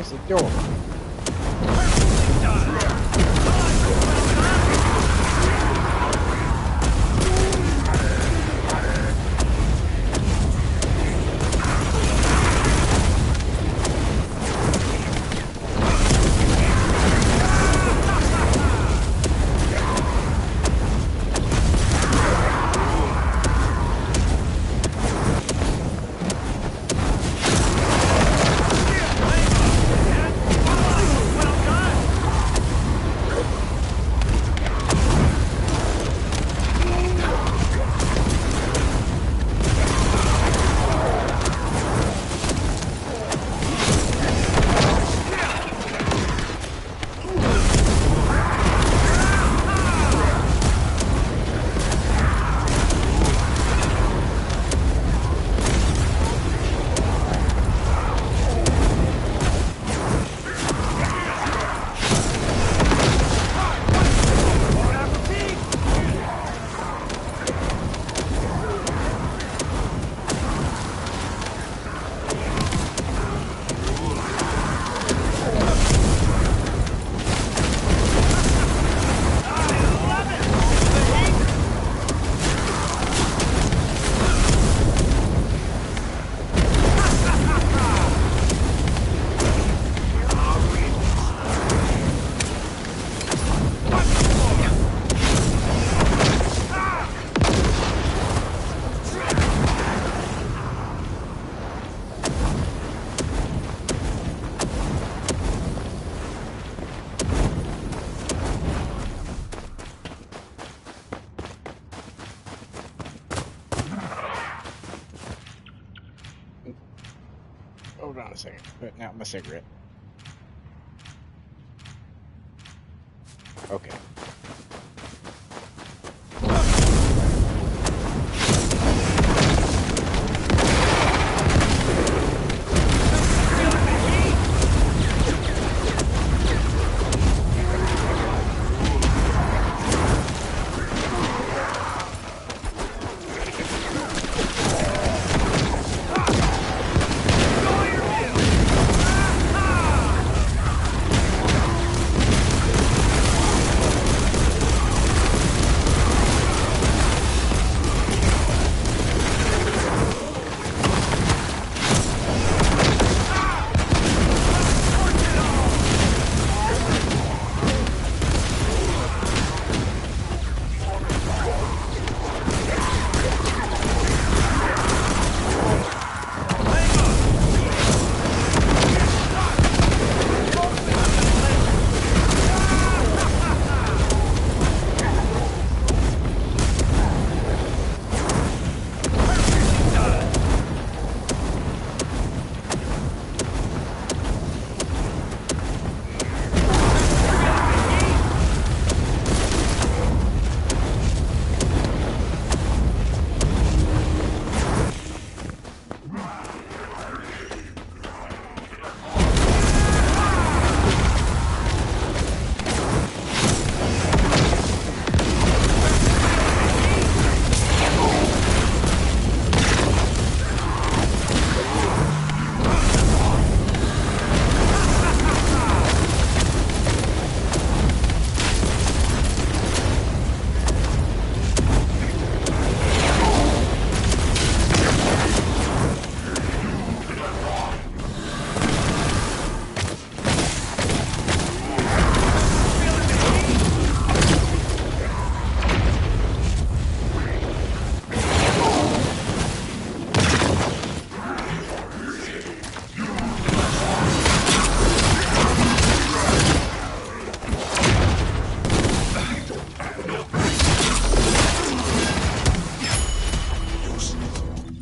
A: close the door. Hold on a second. Putting out my cigarette. Okay.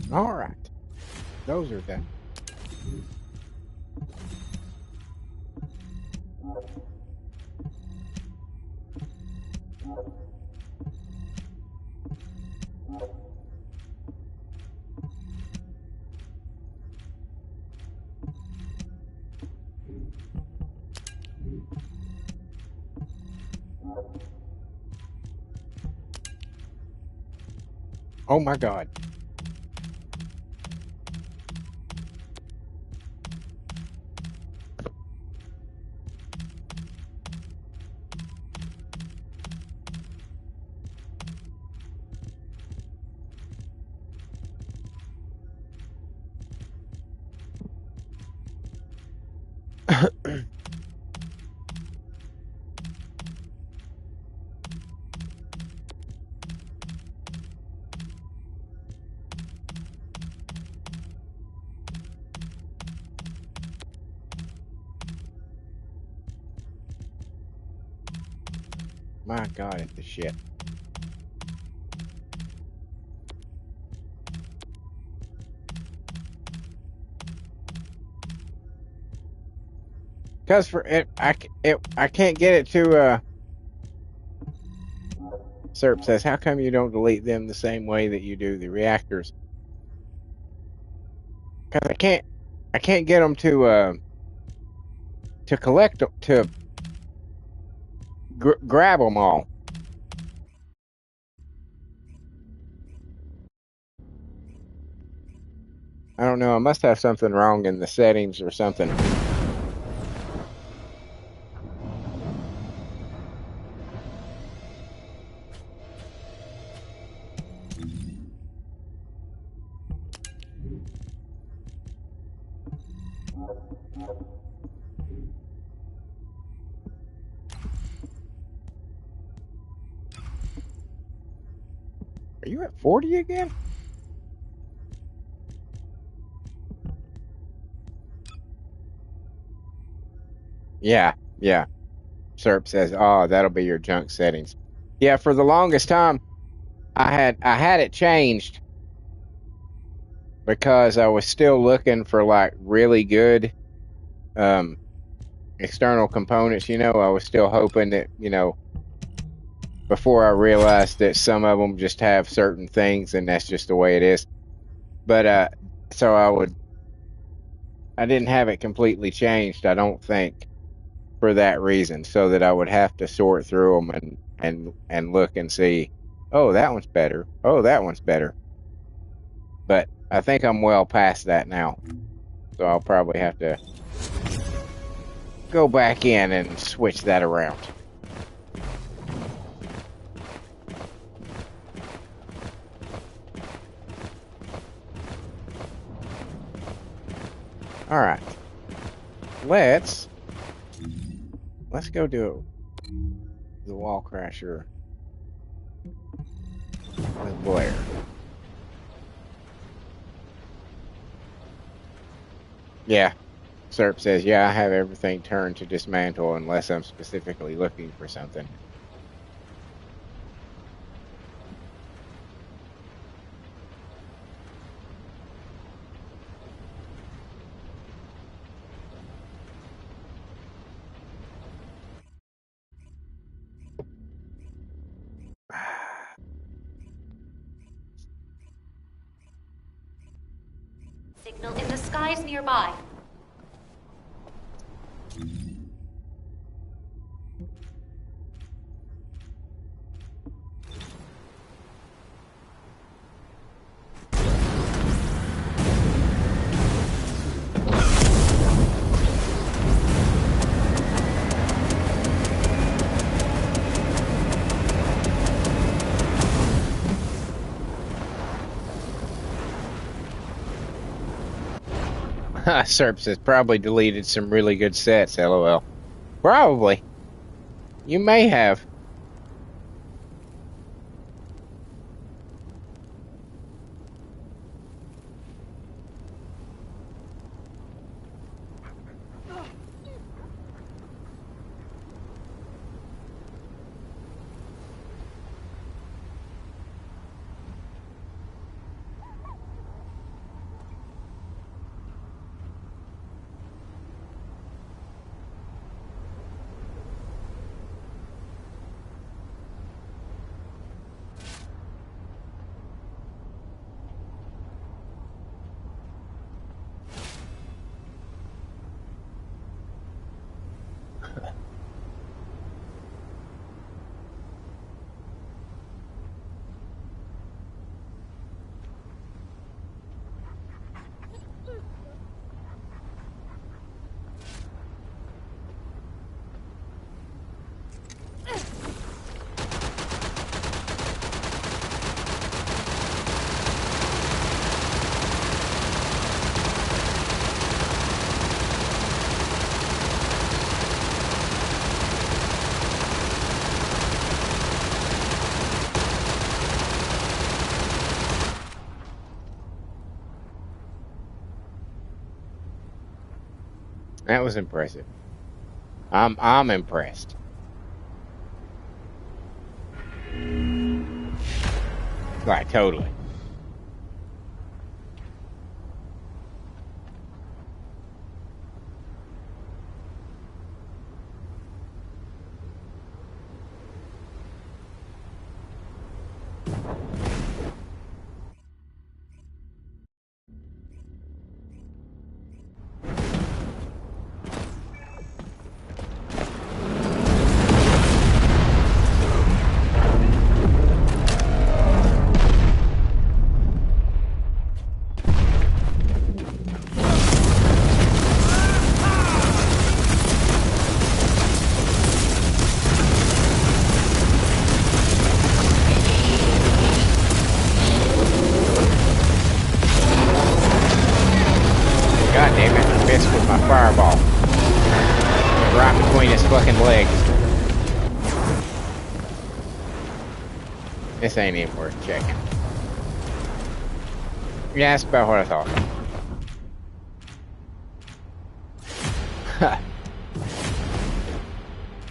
A: All right. Those are done. Oh my God. My God, it's the shit. Because for it, I can't get it to. Serp says, "How come you don't delete them the same way that you do the reactors?" Because I can't get them to collect to grab them all. I don't know. I must have something wrong in the settings or something. Are you at 40 again? Yeah, yeah. Serp says, "Oh, that'll be your junk settings." Yeah, for the longest time, I had it changed because I was still looking for like really good um external components. You know, I was still hoping that, you know, before I realized that some of them just have certain things and that's just the way it is. But so I didn't have it completely changed, I don't think, for that reason, so that I would have to sort through them and look and see, oh, that one's better. Oh, that one's better. But I think I'm well past that now. So I'll probably have to go back in and switch that around. All right. Let's go do the wall crasher with Blair. Yeah. Serp says, yeah, I have everything turned to dismantle unless I'm specifically looking for something.
E: Signal in the skies nearby.
A: Serp says, probably deleted some really good sets, LOL. Probably. You may have. That was impressive. I'm impressed. Like, totally. God damn it, I missed with my fireball. Right between his fucking legs. This ain't even worth checking. Yeah, that's about what I thought.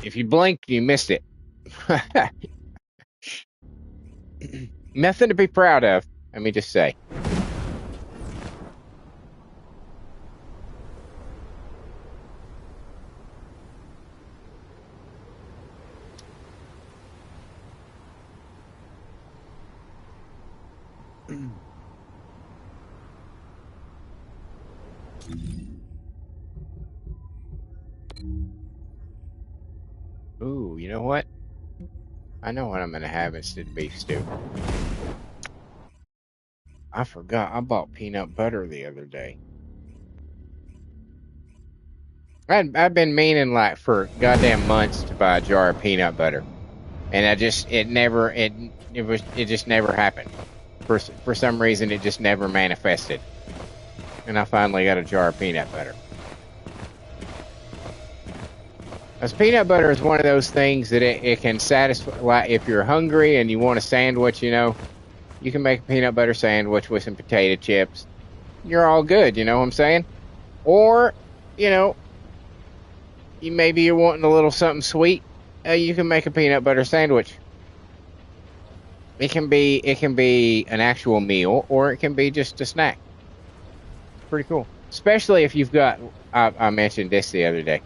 A: If you blinked, you missed it. Nothing to be proud of, let me just say. Ooh, you know what? I know what I'm gonna have instead of beef stew. I forgot I bought peanut butter the other day. I've been meaning like for goddamn months to buy a jar of peanut butter, and it just never happened. For some reason, it just never manifested, and I finally got a jar of peanut butter. Because peanut butter is one of those things that it can satisfy. Like if you're hungry and you want a sandwich, you know, you can make a peanut butter sandwich with some potato chips. You're all good, you know what I'm saying? Or, you know, maybe you're wanting a little something sweet. You can make a peanut butter sandwich. It can be an actual meal, or it can be just a snack. It's pretty cool, especially if you've got. I mentioned this the other day.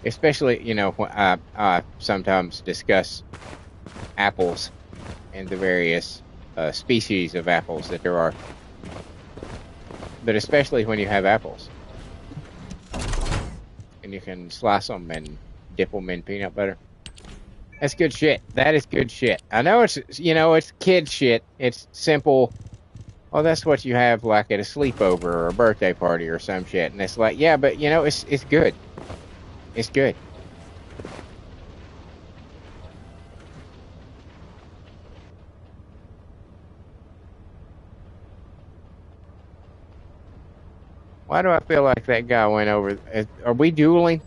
A: Especially, you know, when I sometimes discuss apples and the various species of apples that there are. But especially when you have apples. And you can slice them and dip them in peanut butter. That's good shit. That is good shit. I know it's kid shit. It's simple. Oh, that's what you have like at a sleepover or a birthday party or some shit. And it's like, yeah, but you know, it's good. It's good. Why do I feel like that guy went over? Are we dueling?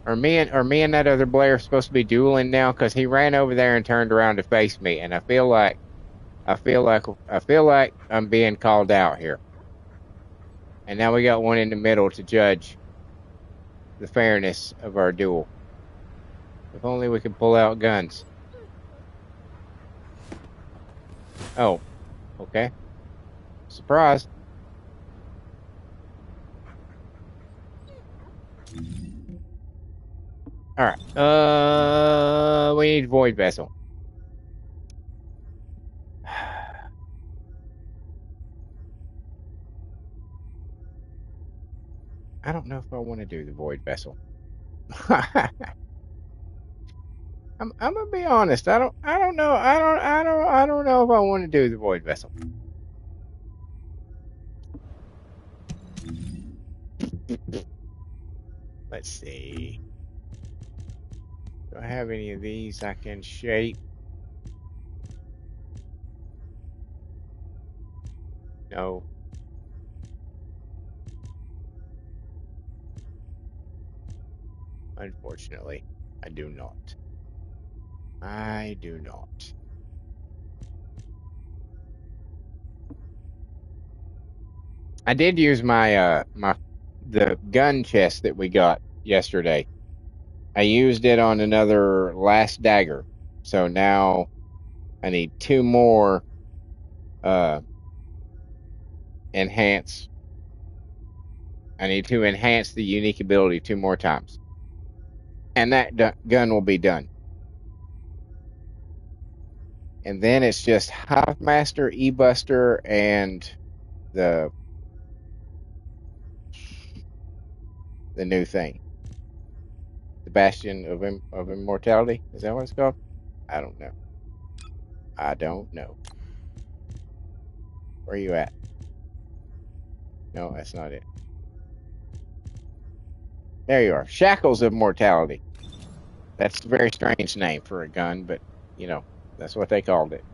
A: Are me and that other Blair supposed to be dueling now? Because he ran over there and turned around to face me, and I feel like I'm being called out here. And now we got one in the middle to judge the fairness of our duel. If only we could pull out guns. Oh, okay. Surprise. Alright. We need void vessel. I don't know if I want to do the void vessel. I'm gonna be honest. I don't know. I don't know if I want to do the void vessel. Let's see. Do I have any of these I can shape? No. Unfortunately, I do not. I do not. I did use my the gun chest that we got yesterday. I used it on another last dagger. So now I need 2 more enhance. I need to enhance the unique ability 2 more times. And that gun will be done. And then it's just Hive Master, E-Buster, and the new thing. The Bastion of Immortality. Is that what it's called? I don't know. I don't know. Where are you at? No, that's not it. There you are. Shackles of Mortality. That's a very strange name for a gun, but, you know, that's what they called it.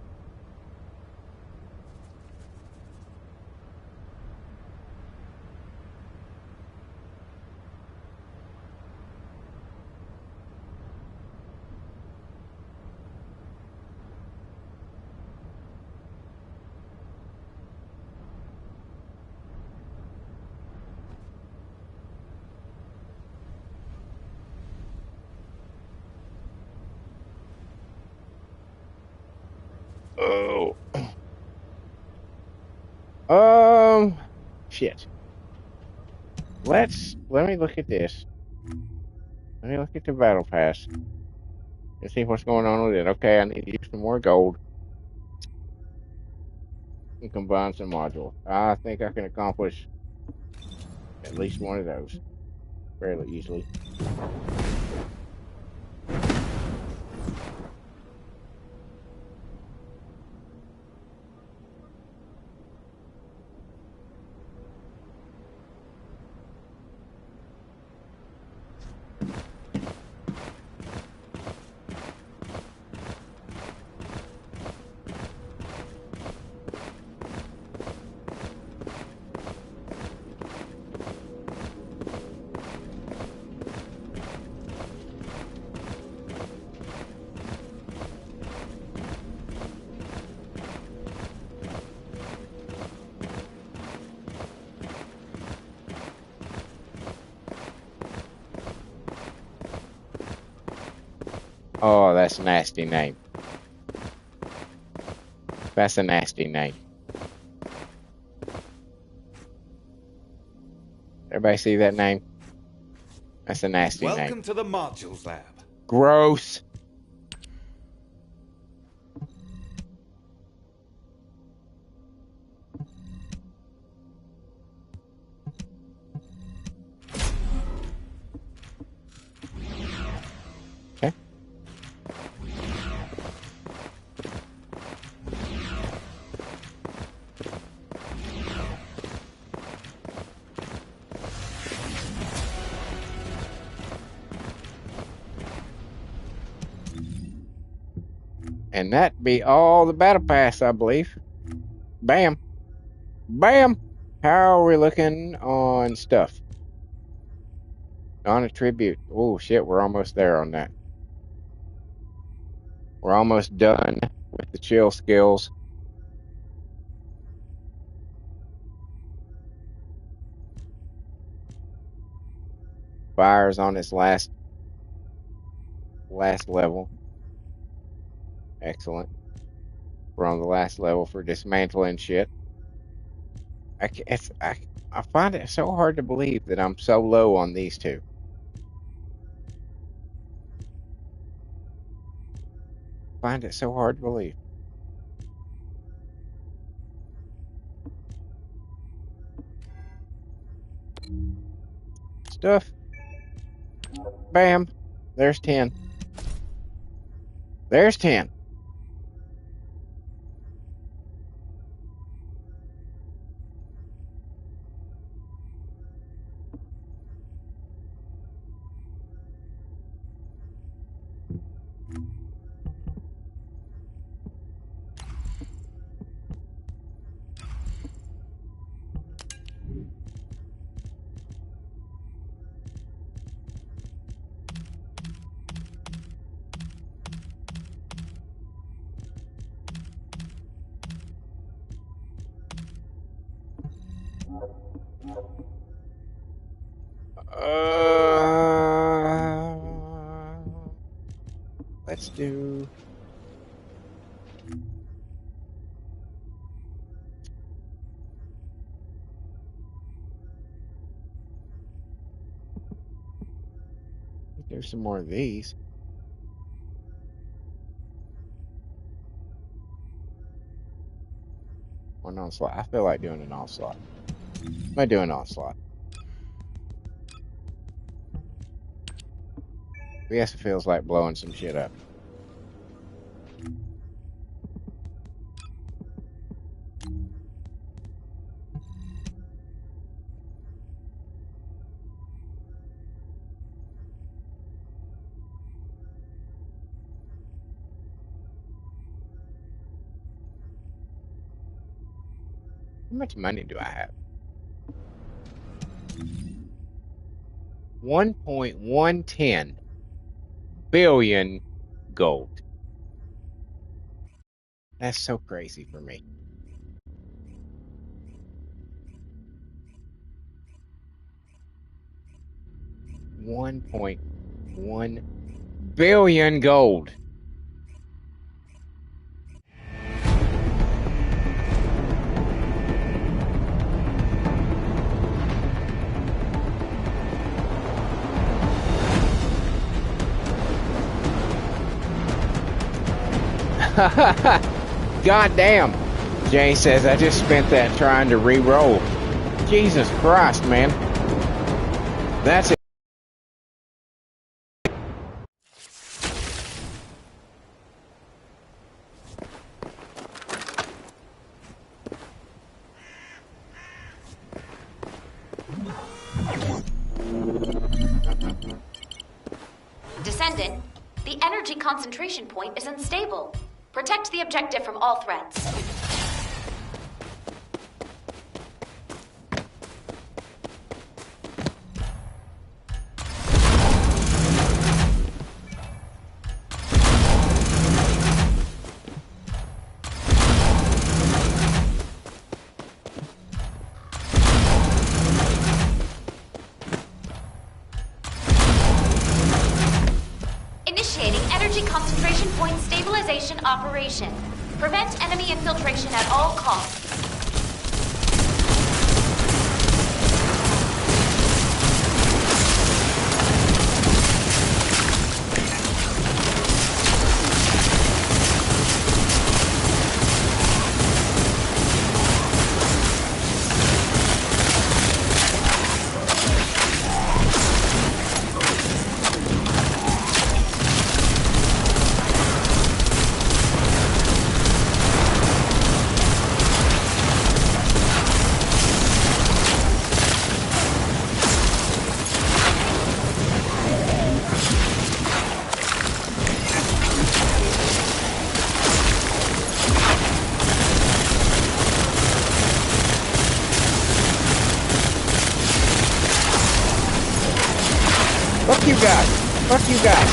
A: Oh. Shit. Let me look at this. Let me look at the battle pass and see what's going on with it. Okay, I need to use some more gold and combine some modules. I think I can accomplish at least one of those fairly easily. Oh, that's a nasty name. That's a nasty name. Everybody see that name? That's a nasty name.
C: Welcome to the Modules Lab.
A: Gross. Okay. And that be all the battle pass, I believe. Bam. Bam. How are we looking on stuff? On a tribute. Oh, shit, we're almost there on that. We're almost done with the chill skills. Fire's on its last level. Excellent. We're on the last level for dismantling shit. I find it so hard to believe that I'm so low on these two. Find it so hard to believe. Stuff. Bam. There's 10. There's 10. let's do. Let's do some more of these. Or an onslaught. I feel like doing an onslaught. I'm gonna do an onslaught. Yes, it feels like blowing some shit up. How much money do I have? 1.110 billion gold. That's so crazy for me. 1.1 billion gold. God damn. Jane says, I just spent that trying to re-roll. Jesus Christ, man. That's it.
E: Descendant, the energy concentration point is unstable. Protect the objective from all threats. Initiating energy concentration point stabilization operation. Prevent enemy infiltration at all costs.
A: Fuck you guys. Fuck you guys.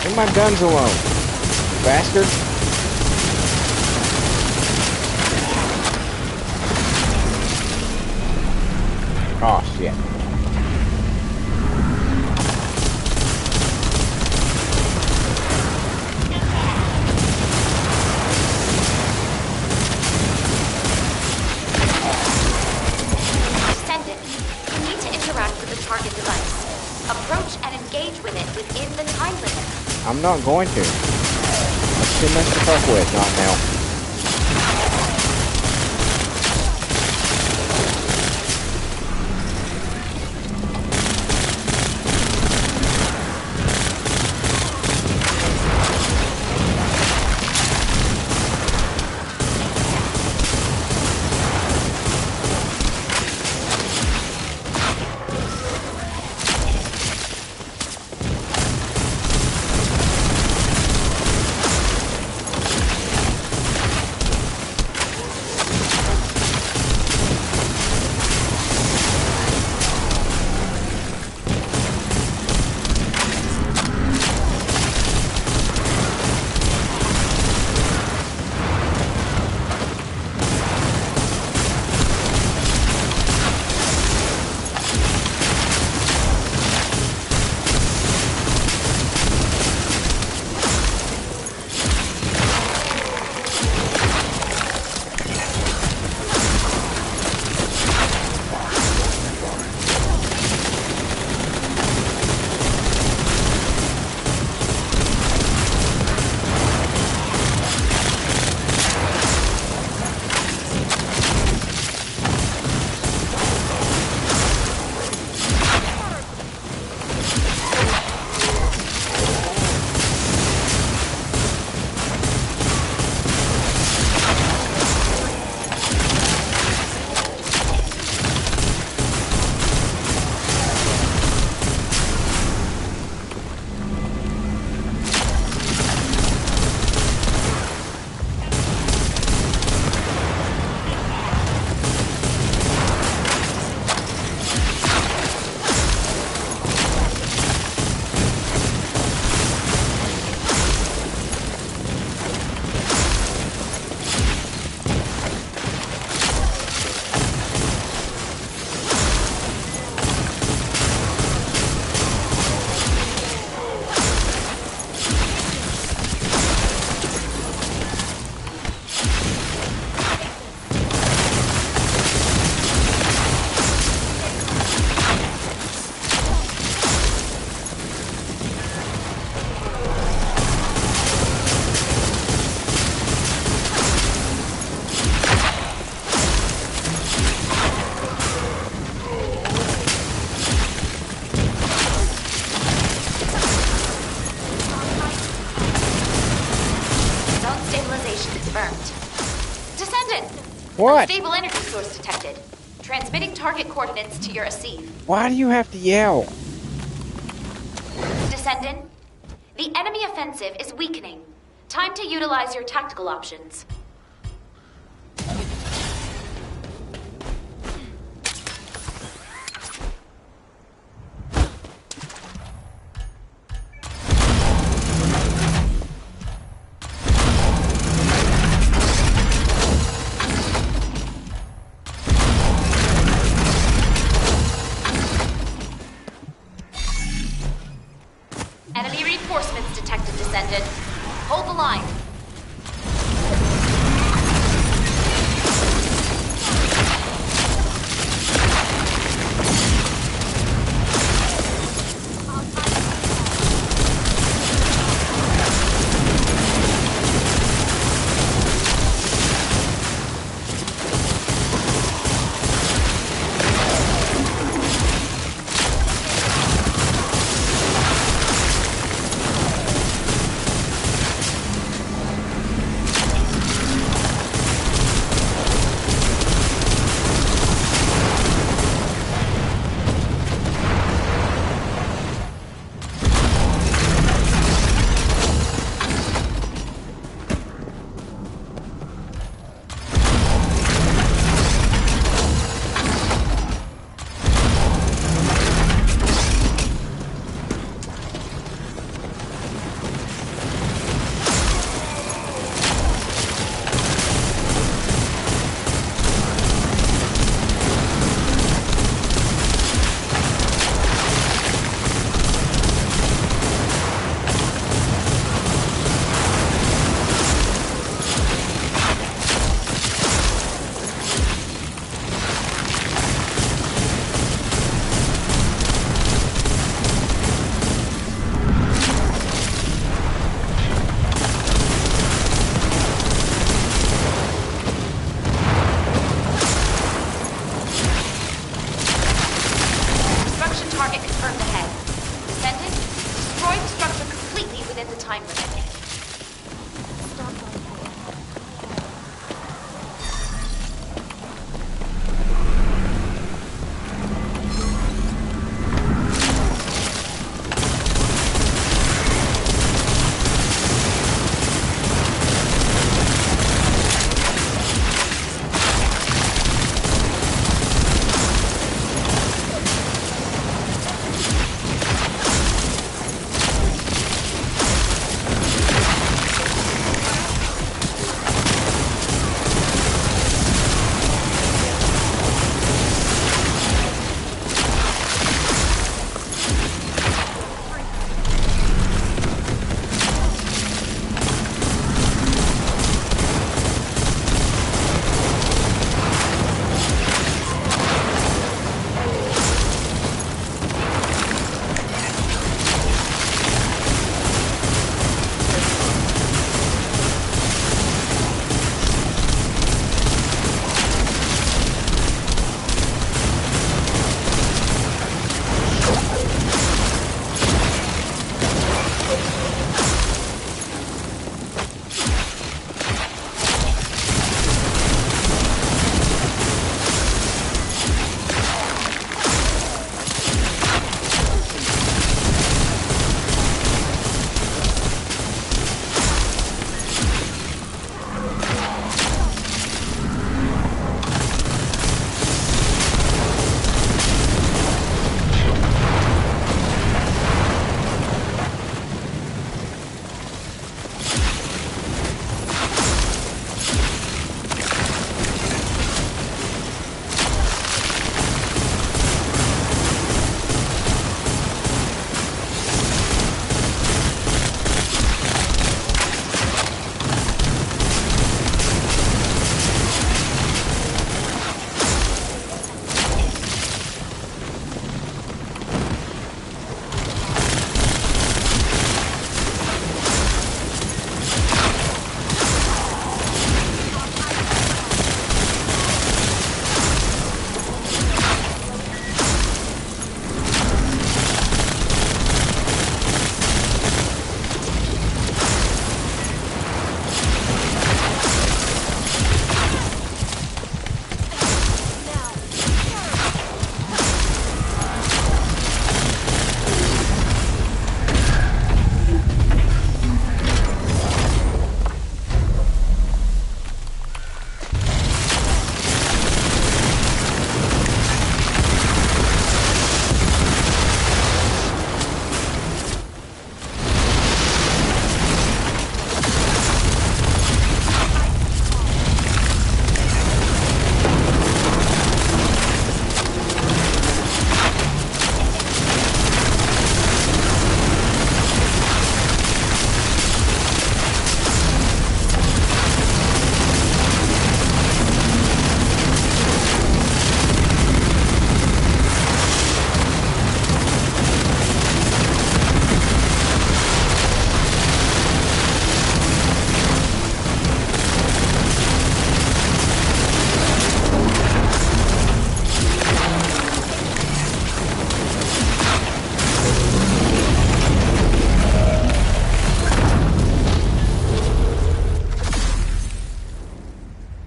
A: Leave my guns alone. Bastards. Oh, shit.
E: Target device. Approach and engage with it within the time limit.
A: I'm not going to. That's too much to fuck with. Not now. What?
E: Unstable energy source detected. Transmitting target coordinates to your ASIV.
A: Why do you have to yell?
E: Descendant, the enemy offensive is weakening. Time to utilize your tactical options. Enemy reinforcements detected, Descendant. Hold the line.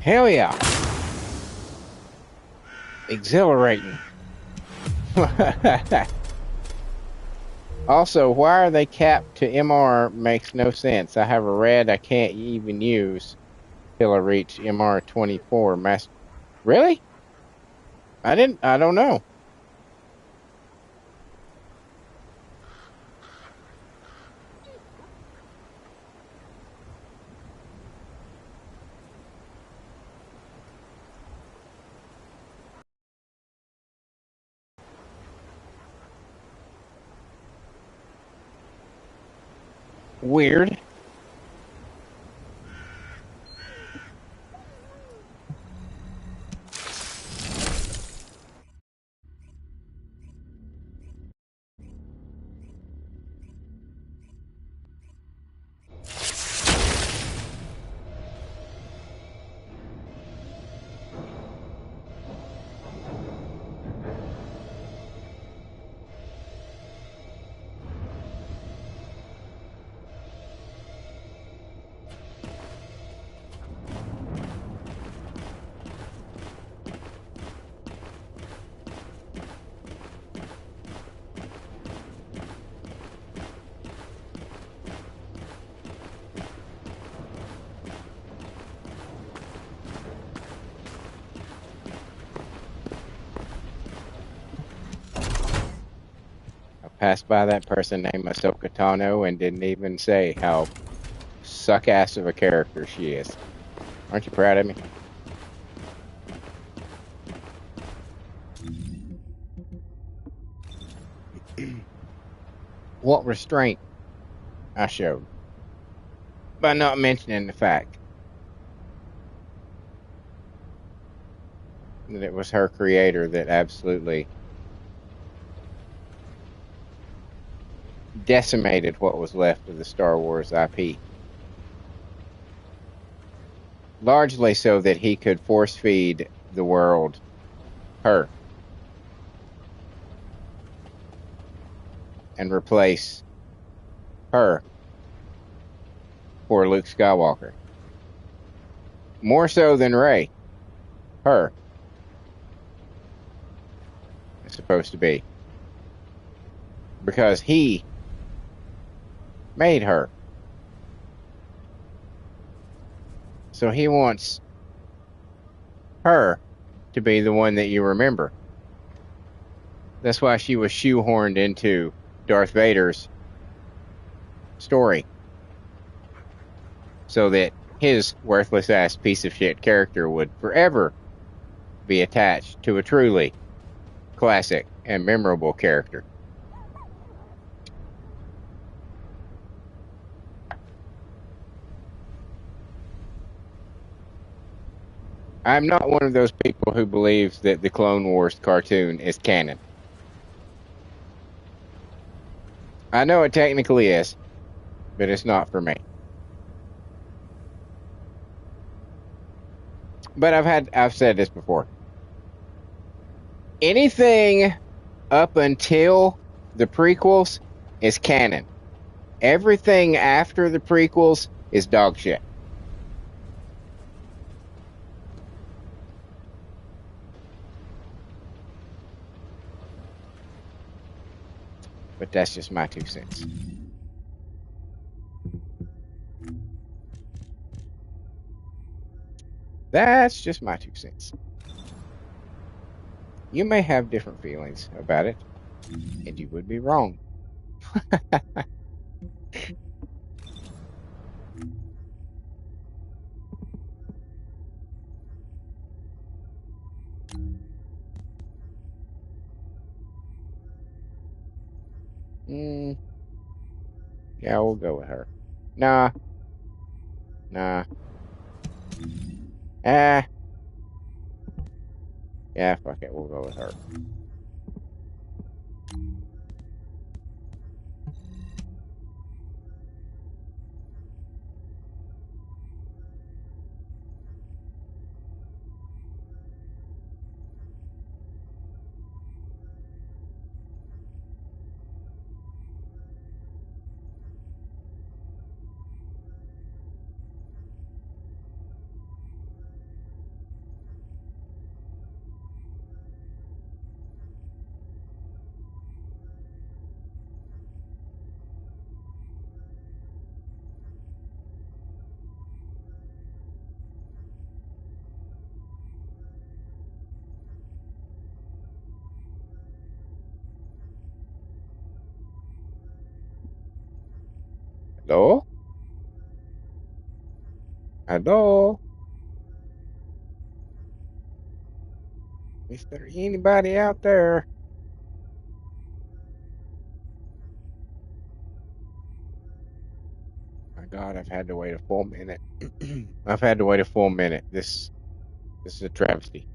A: Hell yeah. Exhilarating. Also, why are they capped to MR makes no sense. I have a red I can't even use till I reach MR 24 master. Really? I don't know. Weird. I passed by that person named Ahsoka Tano and didn't even say how suck ass of a character she is. Aren't you proud of me? What restraint I showed by not mentioning the fact that it was her creator that absolutely decimated what was left of the Star Wars IP. Largely so that he could force feed the world her and replace her for Luke Skywalker. More so than Rey. Her. Is supposed to be. Because he made her. So he wants her to be the one that you remember. That's why she was shoehorned into Darth Vader's story. So that his worthless ass piece of shit character would forever be attached to a truly classic and memorable character. I'm not one of those people who believes that the Clone Wars cartoon is canon. I know it technically is, but it's not for me. But I've said this before. Anything up until the prequels is canon. Everything after the prequels is dog shit. But that's just my 2 cents. That's just my 2 cents. You may have different feelings about it, and you would be wrong. Yeah, we'll go with her. Nah. Ah. Yeah, fuck it. We'll go with her. Hello? Hello? Is there anybody out there? My God, I've had to wait a full minute. I've had to wait a full minute. This is a travesty.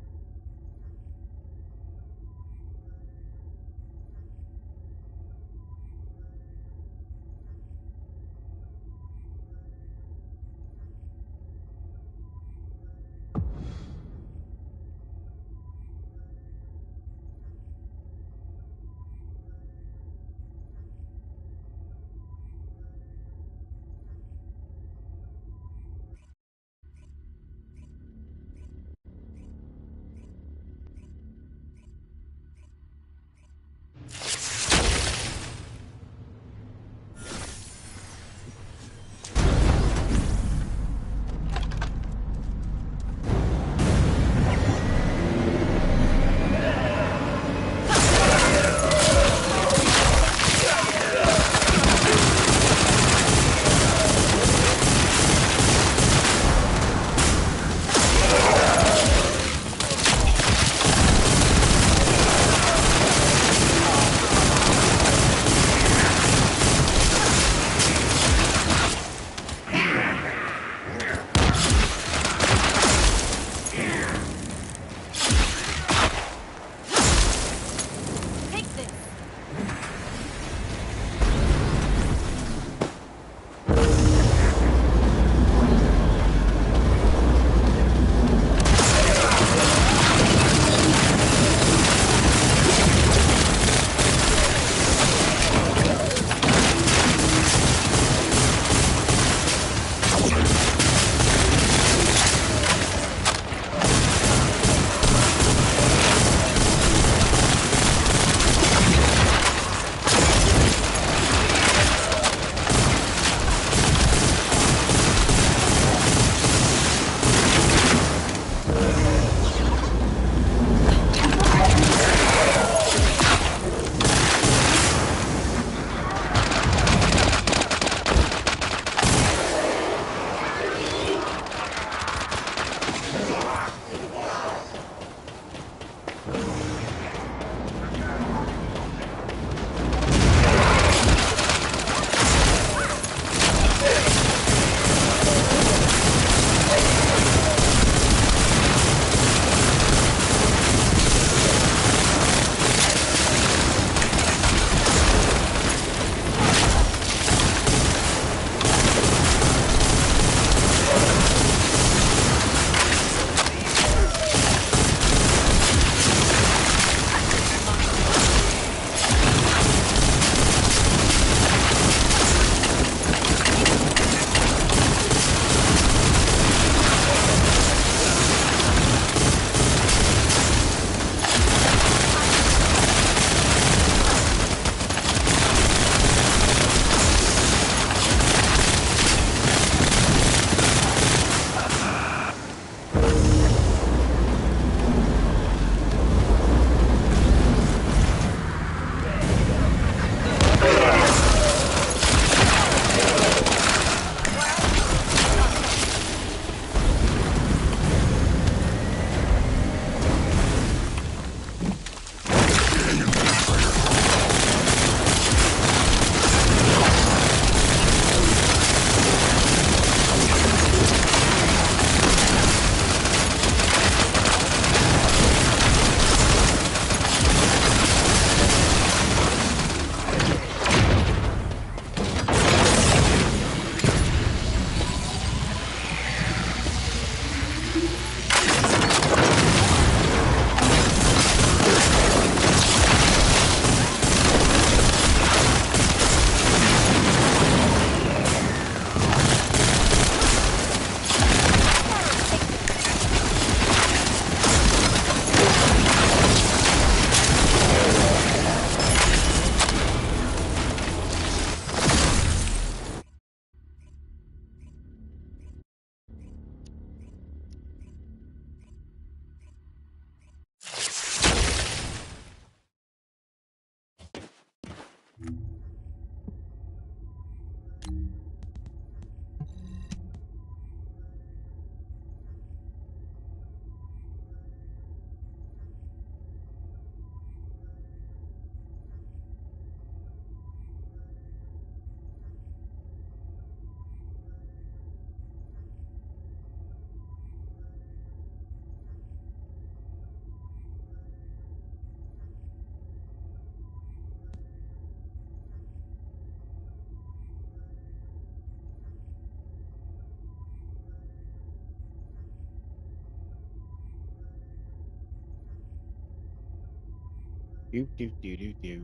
A: Do, do, do, do, do.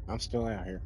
A: I'm still out here.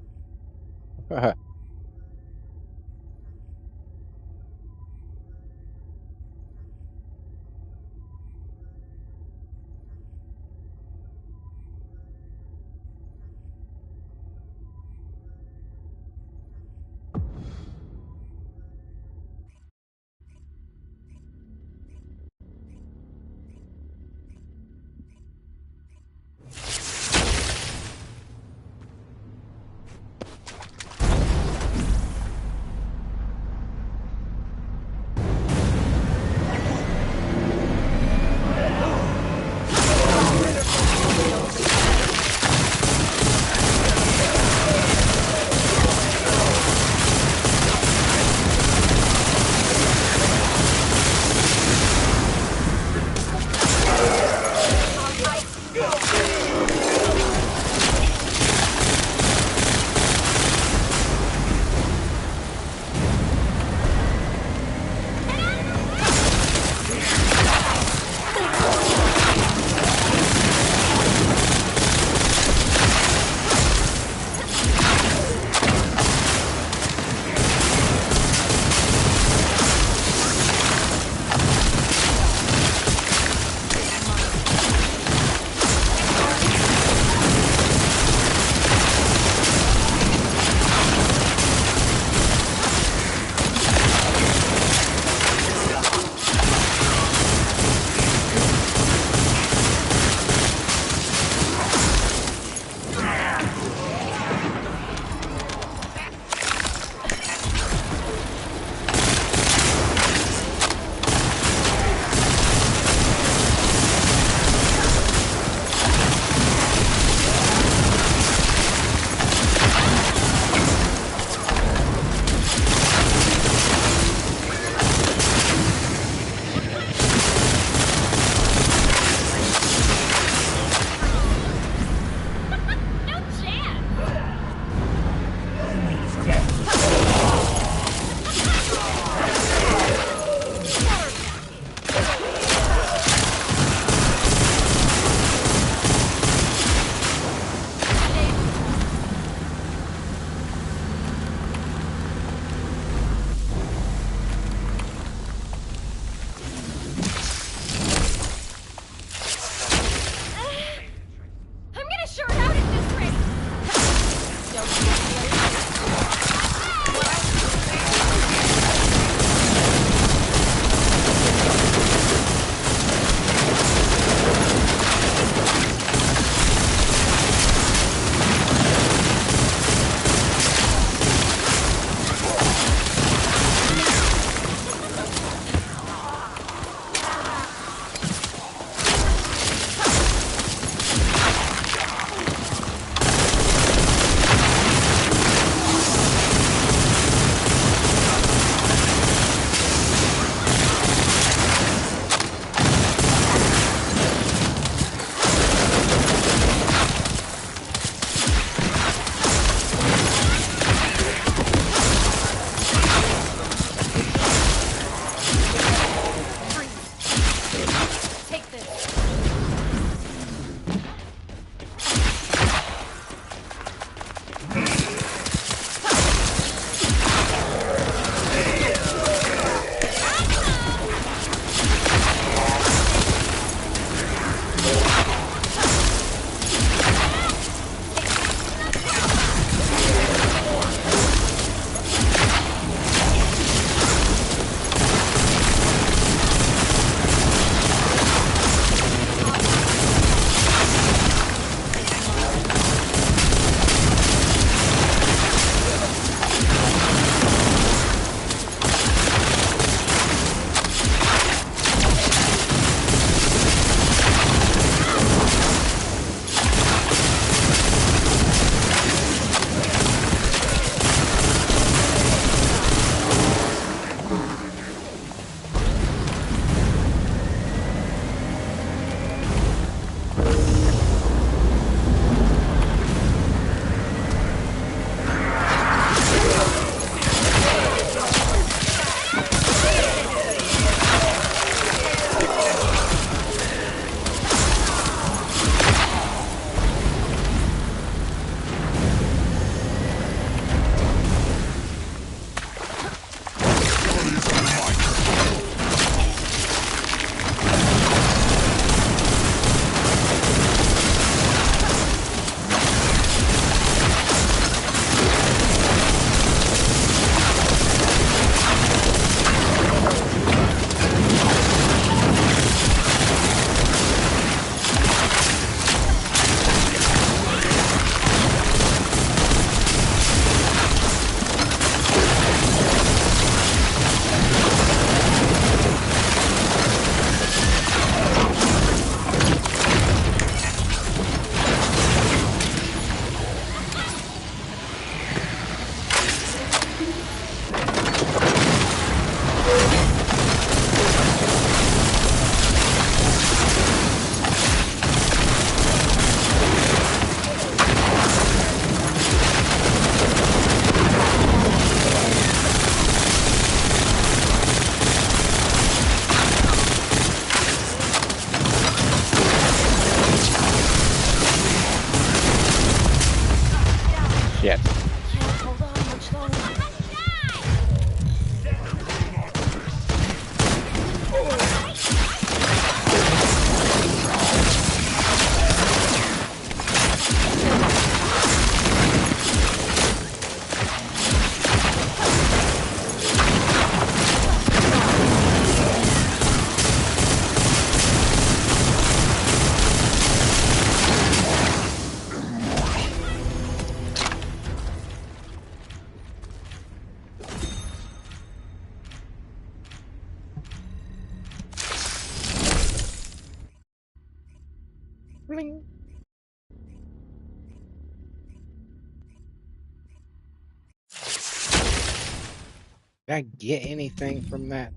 A: Did I get anything from that?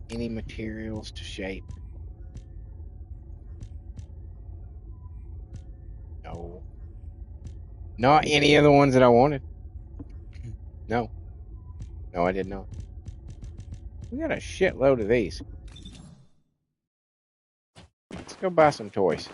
A: Any materials to shape? No. Not any of the ones that I wanted. No. No, I did not. We got a shitload of these. Let's go buy some toys.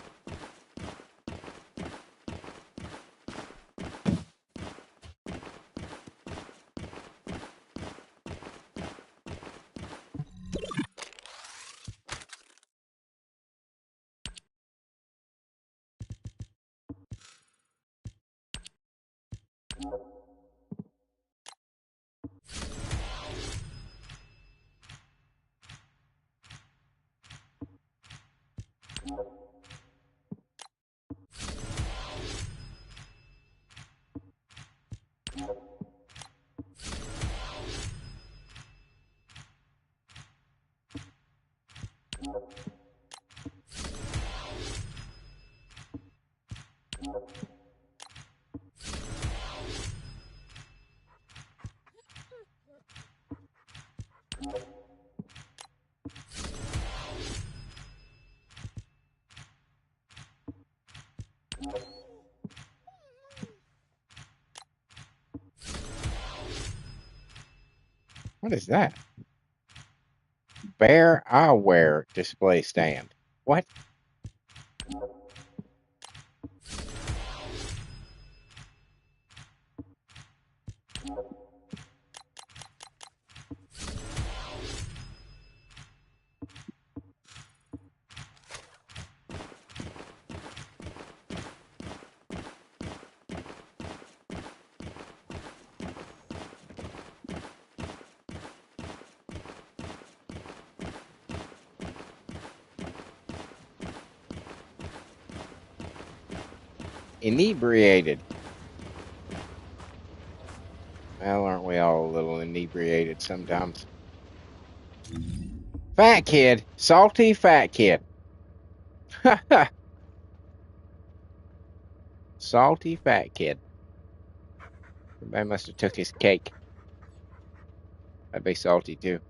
A: What is that? Bear eyewear display stand. What? Inebriated. Well, aren't we all a little inebriated sometimes? Fat kid. Salty fat kid. Salty fat kid. Somebody must have took his cake. That'd be salty too.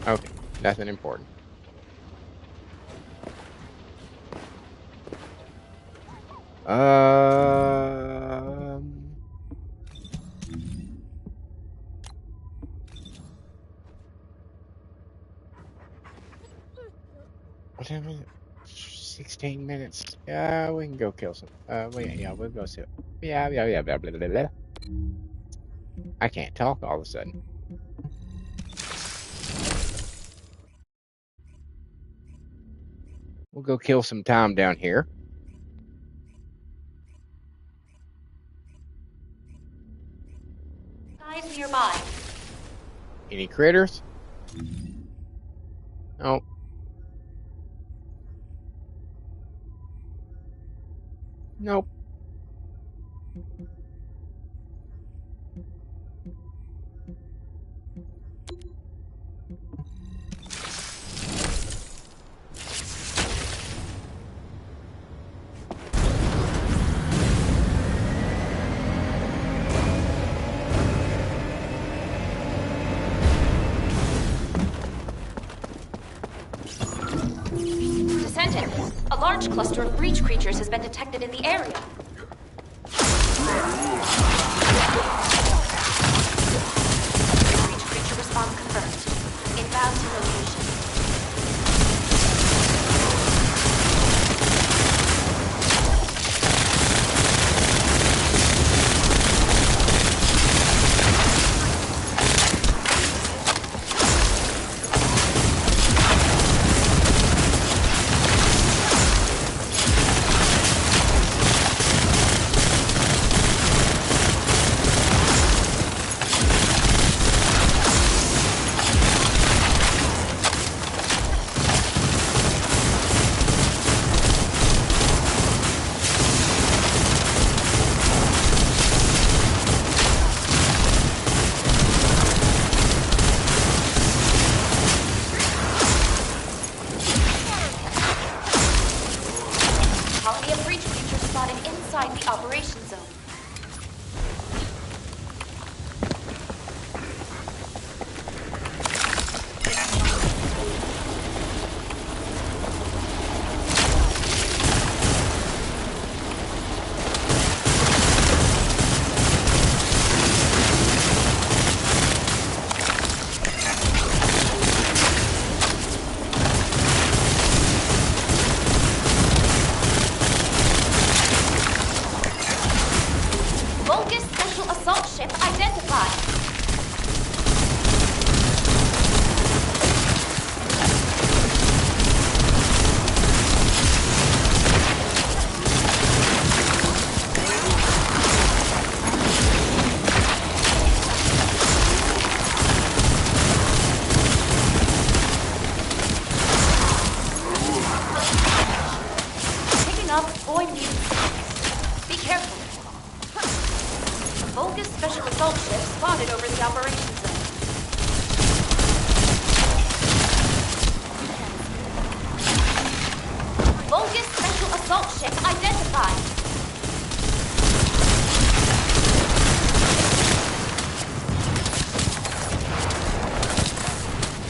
A: Okay, nothing important. Whatever. 16 minutes. Yeah, we can go kill some. We'll go see. Yeah, blah, blah, blah, blah. I can't talk all of a sudden. We'll go kill some time down here.
E: Guys nearby.
A: Any critters? Oh. Nope.
E: Descendant, a large cluster of breach creatures has been detected in the area. Breach creature response confirmed. Inbound to location. outside the operation zone.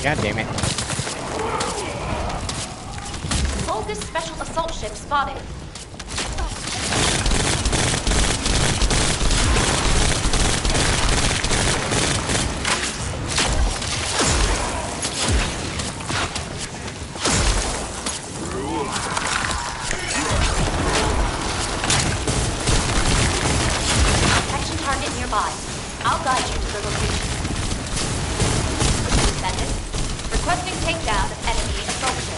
A: God damn it.
E: Vulgus special assault ship spotted. Action target nearby. I'll guide you to the location. Descendant, requesting takedown of enemy assault ship.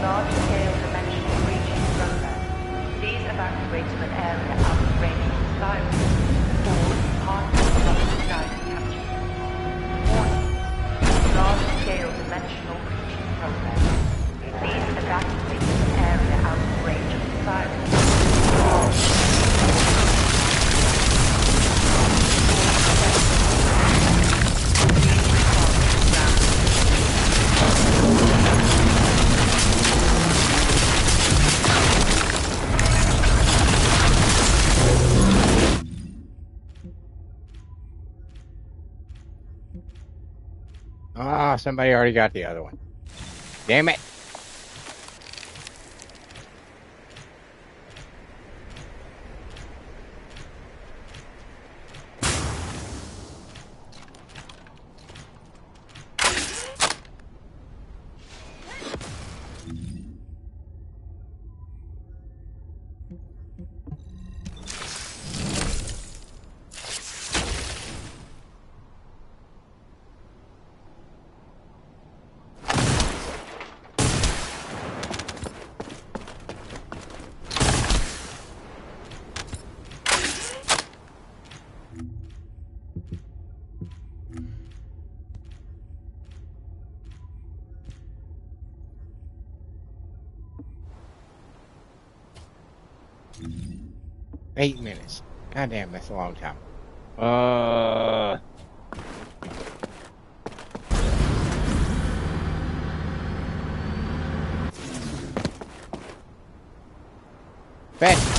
H: Large-scale dimensional breaching program. Please evacuate to an area out of range of the virus. Or part of the guided capture. Warning. Large-scale dimensional breaching program. Please evacuate to an area out of range of the virus.
A: Ah, somebody already got the other one. Damn it. 8 minutes. God damn, that's a long time. Fast.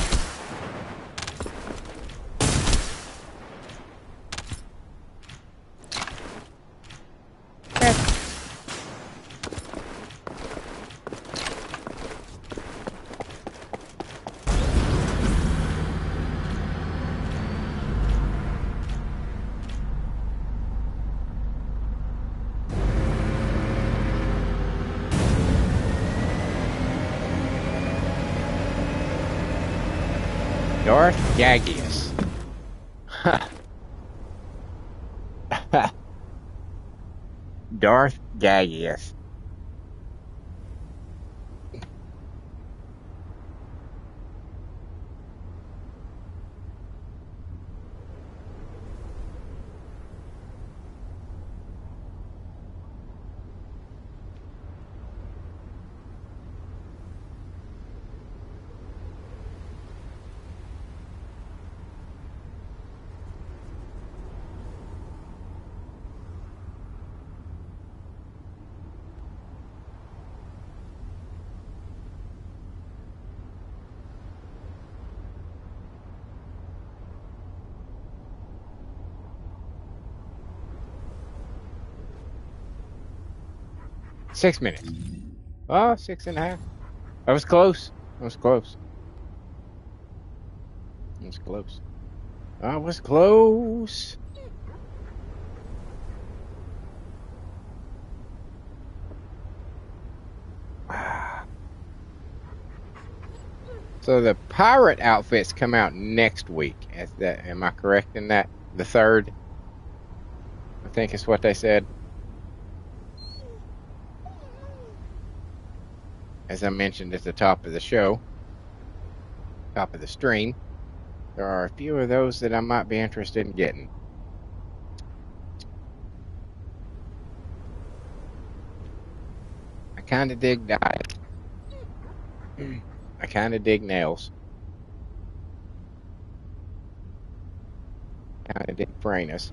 A: Darth Gagius. Darth Gagius. Six minutes. Oh, 6.5. I was close. I was close. I was close. I was close. So the pirate outfits come out next week. Am I correct in that? The 3rd, I think is what they said. As I mentioned at the top of the show, top of the stream, there are a few of those that I might be interested in getting. I kind of dig dyes. I kind of dig nails. Kind of dig Franus.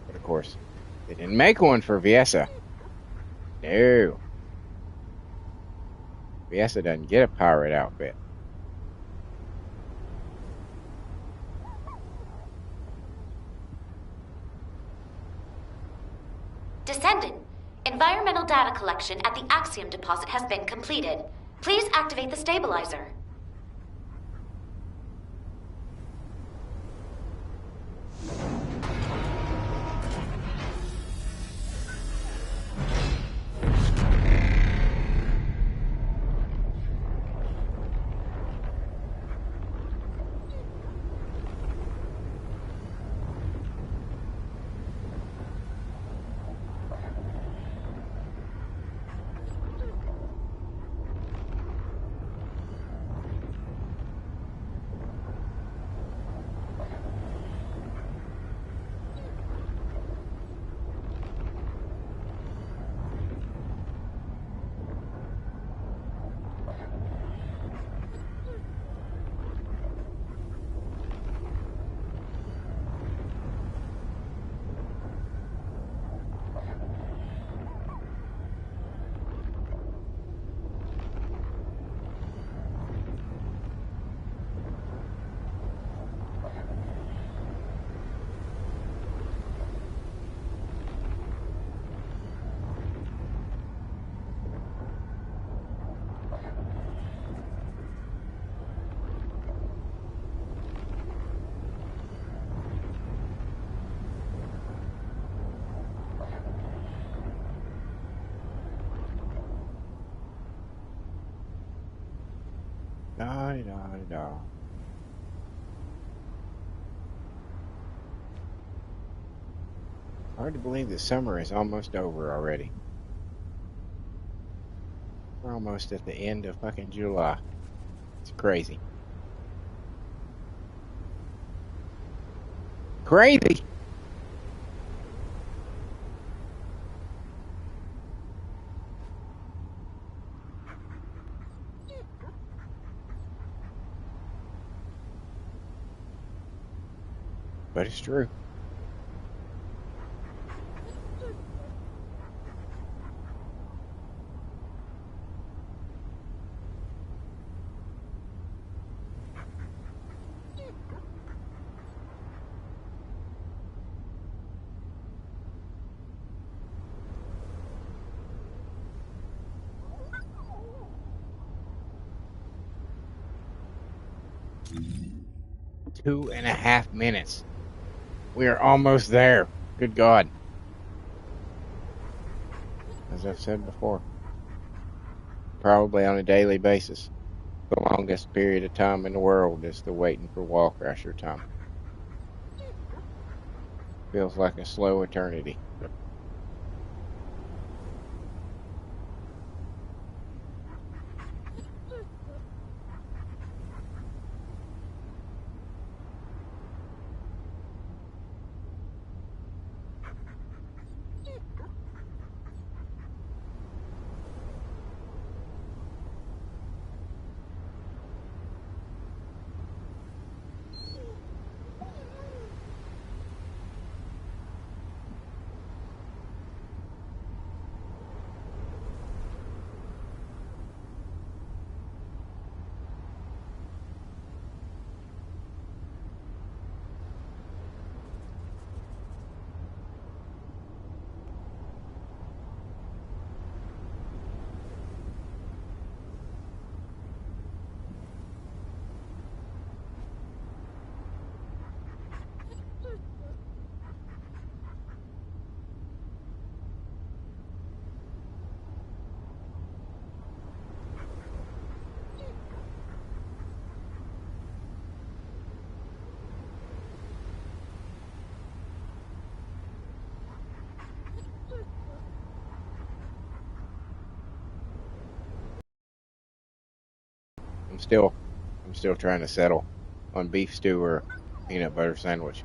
A: But of course, they didn't make one for Viessa. No. Viessa doesn't get a pirate outfit.
E: Descendant, environmental data collection at the Axiom deposit has been completed. Please activate the stabilizer.
A: Da. Hard to believe the summer is almost over already. We're almost at the end of fucking July. It's crazy. Crazy! but it's true. Two and a half minutes. We are almost there. Good God. As I've said before, probably on a daily basis. The longest period of time in the world is the waiting for wall crasher time. Feels like a slow eternity. I'm still trying to settle on beef stew or peanut butter sandwich.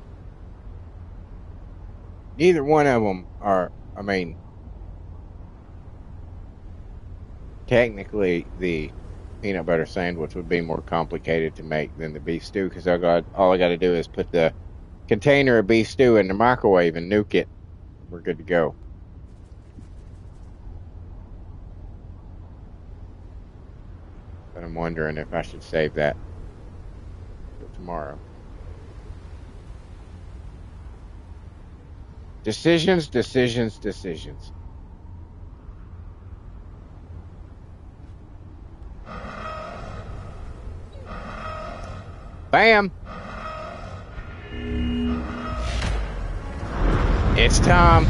A: Neither one of them are, I mean, technically the peanut butter sandwich would be more complicated to make than the beef stew, because all I got to do is put the container of beef stew in the microwave and nuke it. We're good to go. But I'm wondering if I should save that for tomorrow. Decisions, decisions, decisions. Bam! It's time.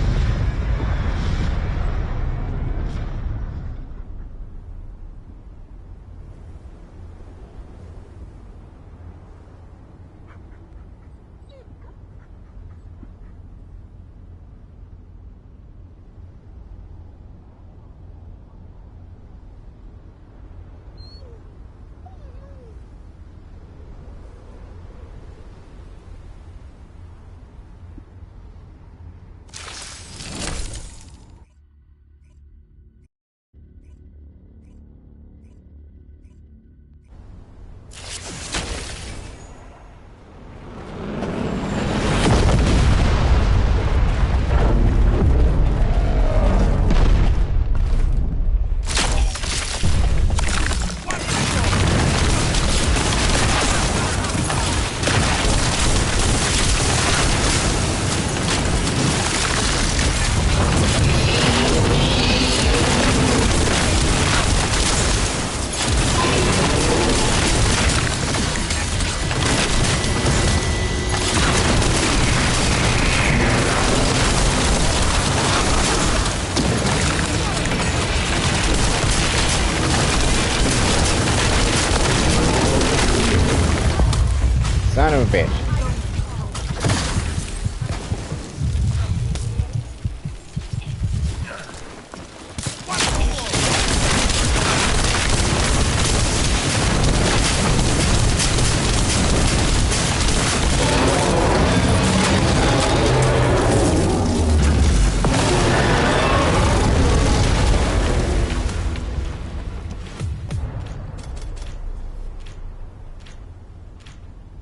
A: Son of a bitch.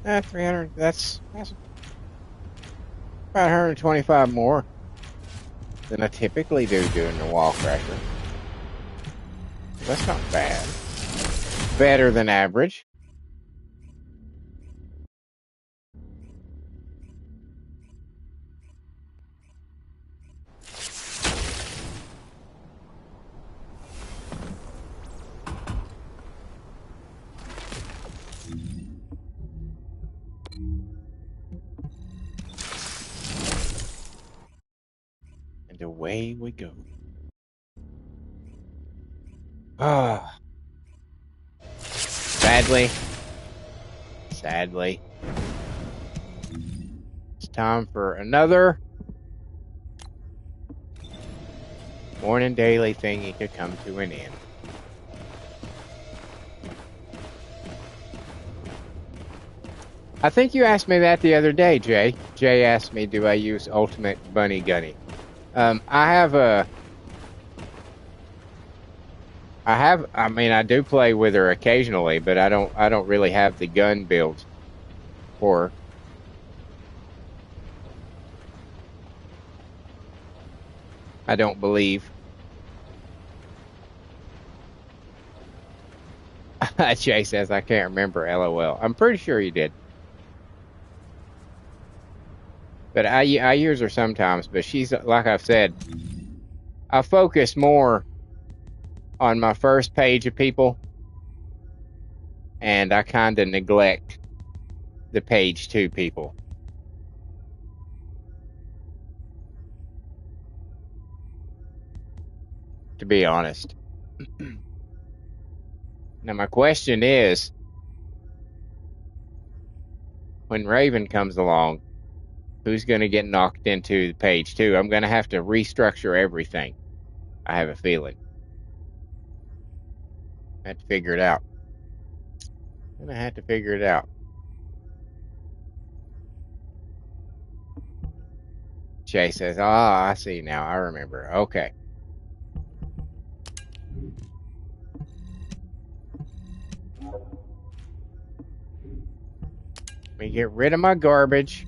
A: $300. That's About 125 more than I typically do doing the wall cracker. That's not bad. Better than average. And away we go. Ah. Sadly, it's time for another morning daily thingy to come to an end. I think you asked me that the other day, Jay. Jay asked me, do I use Ultimate Bunny Gunny? I do play with her occasionally, but I don't really have the gun build for her. I don't believe. Jay says, I can't remember, LOL. I'm pretty sure you did. But I use her sometimes, but she's, like I've said, I focus more on my first page of people, and I kind of neglect the page 2 people. To be honest. Now my question is, when Raven comes along, who's going to get knocked into page 2? I'm going to have to restructure everything. I have a feeling. I have to figure it out. I'm going to have to figure it out. Jay says, I see now. I remember. Okay. Let me get rid of my garbage.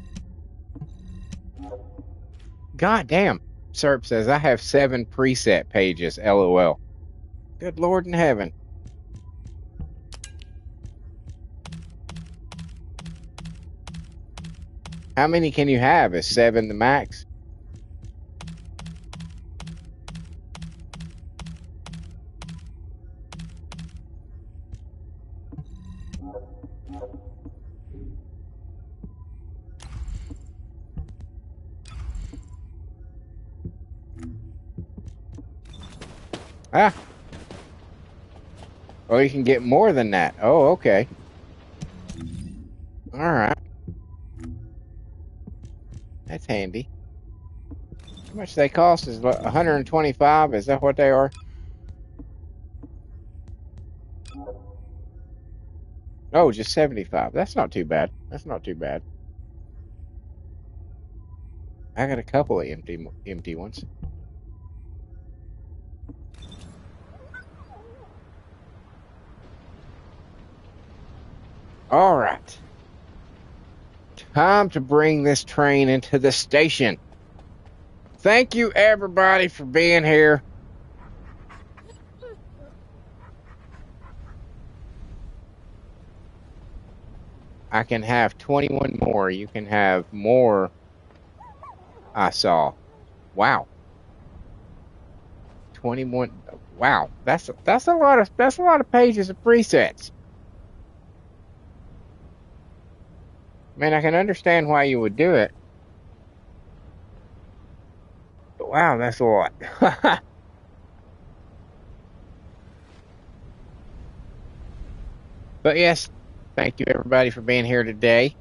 A: God damn. Serp says, I have 7 preset pages. LOL. Good Lord in heaven. How many can you have? Is 7 the max? Ah. Oh, you can get more than that. Oh, okay. All right. That's handy. How much they cost? Is 125? Is that what they are? Oh, just 75. That's not too bad. That's not too bad. I got a couple of empty ones. All right. Time to bring this train into the station. Thank you, everybody, for being here. I can have 21 more. You can have more. I saw. Wow. 21. Wow. That's a lot of pages of presets. I mean, I can understand why you would do it. But wow, that's a lot. But yes, thank you everybody for being here today.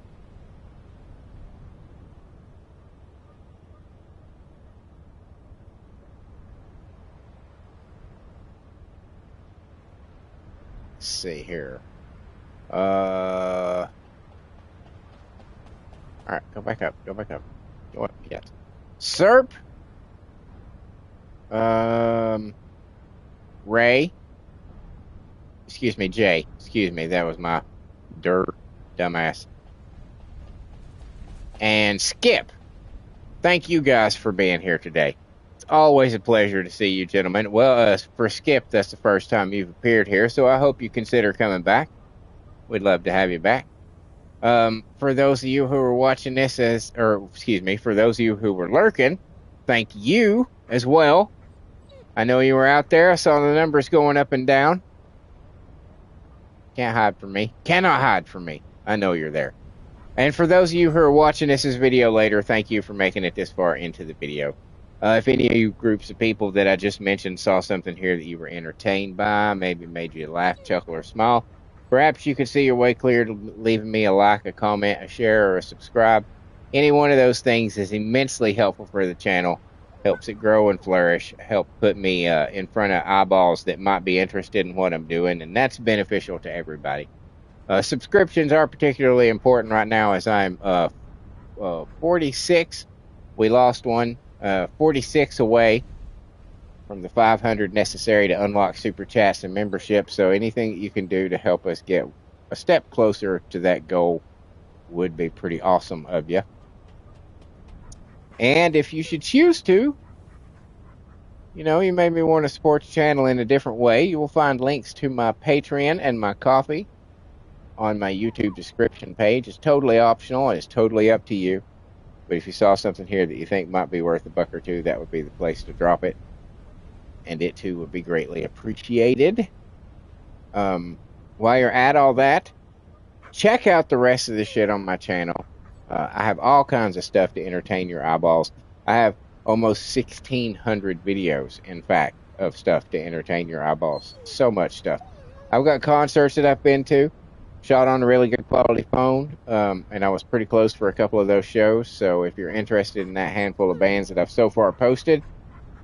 A: Let's see here. All right, go back up. Go back up. Go up. Yes. Serp. Ray. Excuse me, Jay. Excuse me, that was my dumbass. And Skip. thank you guys for being here today. It's always a pleasure to see you, gentlemen. Well, for Skip, that's the first time you've appeared here, so I hope you consider coming back. We'd love to have you back. For those of you who are watching this for those of you who were lurking, thank you as well. I know you were out there. I saw the numbers going up and down. Can't hide from me. Cannot hide from me. I know you're there. And for those of you who are watching this video later, thank you for making it this far into the video. If any of you groups of people that I just mentioned saw something here that you were entertained by, maybe made you laugh, chuckle, or smile, perhaps you could see your way clear to leaving me a like, a comment, a share, or a subscribe. Any one of those things is immensely helpful for the channel, helps it grow and flourish, help put me in front of eyeballs that might be interested in what I'm doing, and that's beneficial to everybody. Subscriptions are particularly important right now as I'm 46. We lost one. 46 away from the 500 necessary to unlock super chats and membership. So anything that you can do to help us get a step closer to that goal would be pretty awesome of you. And if you should choose to, you know, you maybe want to support the channel in a different way, you will find links to my Patreon and my Ko-fi on my YouTube description page. It's totally optional. It's totally up to you. But if you saw something here that you think might be worth $1 or $2, that would be the place to drop it. And it too would be greatly appreciated. While you're at all that, check out the rest of the shit on my channel. I have all kinds of stuff to entertain your eyeballs. I have almost 1,600 videos, in fact, of stuff to entertain your eyeballs. So much stuff. I've got concerts that I've been to. Shot on a really good quality phone, and I was pretty close for a couple of those shows. So if you're interested in that handful of bands that I've so far posted,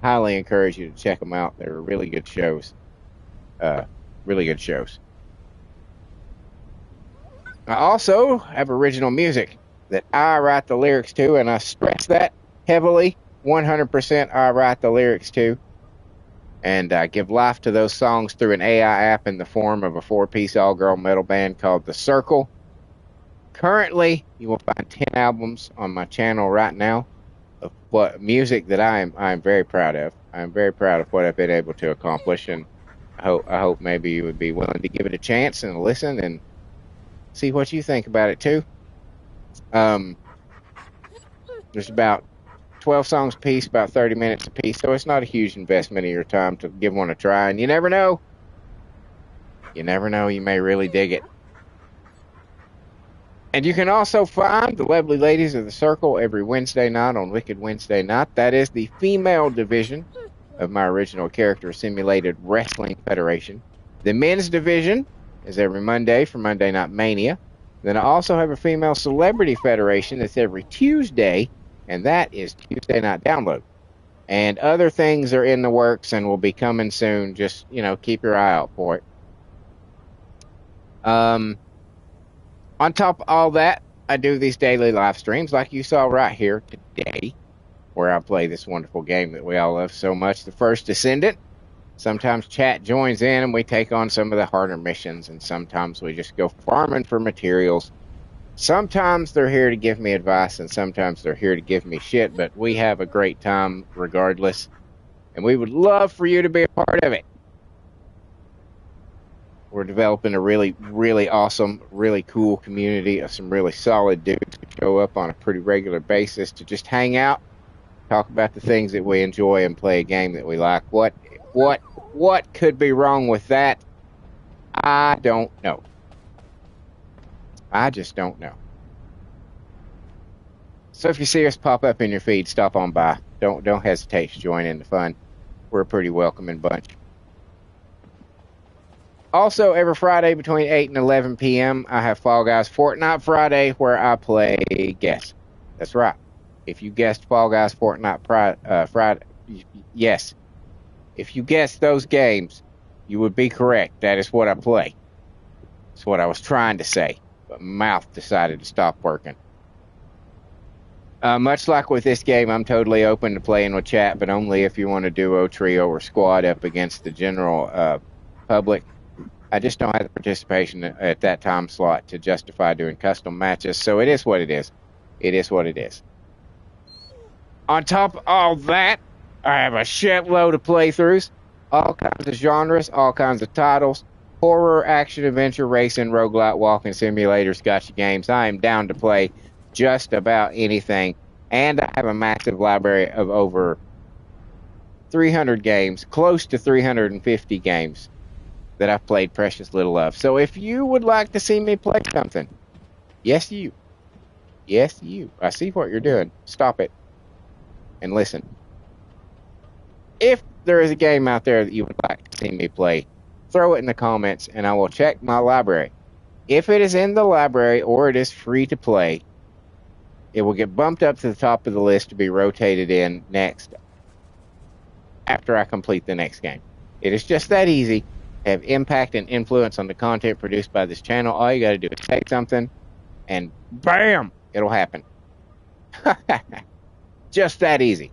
A: highly encourage you to check them out. They're really good shows. Really good shows. I also have original music that I write the lyrics to, and I stress that heavily. 100% I write the lyrics to. And I give life to those songs through an AI app in the form of a 4-piece all-girl metal band called The Circle. Currently, you will find 10 albums on my channel right now of what music that I am very proud of. I'm very proud of what I've been able to accomplish, and I hope maybe you would be willing to give it a chance and listen and see what you think about it too. There's about 12 songs a piece, about 30 minutes a piece, so it's not a huge investment of your time to give one a try, and you never know. You never know, you may really dig it. And you can also find the lovely ladies of The Circle every Wednesday night on Wicked Wednesday Night. That is the female division of my original character simulated wrestling federation. The men's division is every Monday for Monday Night Mania. Then I also have a female celebrity federation that's every Tuesday, and that is Tuesday Night Download. And other things are in the works and will be coming soon. Just, you know, keep your eye out for it. On top of all that, I do these daily live streams like you saw right here today, where I play this wonderful game that we all love so much, the First Descendant. Sometimes chat joins in and we take on some of the harder missions, and sometimes we just go farming for materials. Sometimes they're here to give me advice, and sometimes they're here to give me shit, but we have a great time regardless, and we would love for you to be a part of it. We're developing a really, really awesome, really cool community of some really solid dudes who show up on a pretty regular basis to just hang out, talk about the things that we enjoy, and play a game that we like. What could be wrong with that? I don't know. I just don't know. So if you see us pop up in your feed, stop on by. Don't hesitate to join in the fun. We're a pretty welcoming bunch. Also, every Friday between 8 and 11 p.m., I have Fall Guys Fortnite Friday, where I play Guess. That's right. If you guessed Fall Guys Fortnite Friday, yes. If you guessed those games, you would be correct. That is what I play. That's what I was trying to say, but my mouth decided to stop working. Much like with this game, I'm totally open to playing with chat, but only if you want to duo, trio, or squad up against the general public. I just don't have the participation at that time slot to justify doing custom matches, so it is what it is. It is what it is. On top of all that, I have a shitload of playthroughs, all kinds of genres, all kinds of titles, horror, action, adventure, racing, roguelite, walking simulators, gotcha games. I am down to play just about anything, and I have a massive library of over 300 games, close to 350 games that I've played precious little of. So if you would like to see me play something, yes you, I see what you're doing. Stop it and listen. If there is a game out there that you would like to see me play, throw it in the comments and I will check my library. If it is in the library or it is free to play, it will get bumped up to the top of the list to be rotated in next after I complete the next game. It is just that easy. Have impact and influence on the content produced by this channel. All you got to do is say something and bam, it'll happen. Just that easy.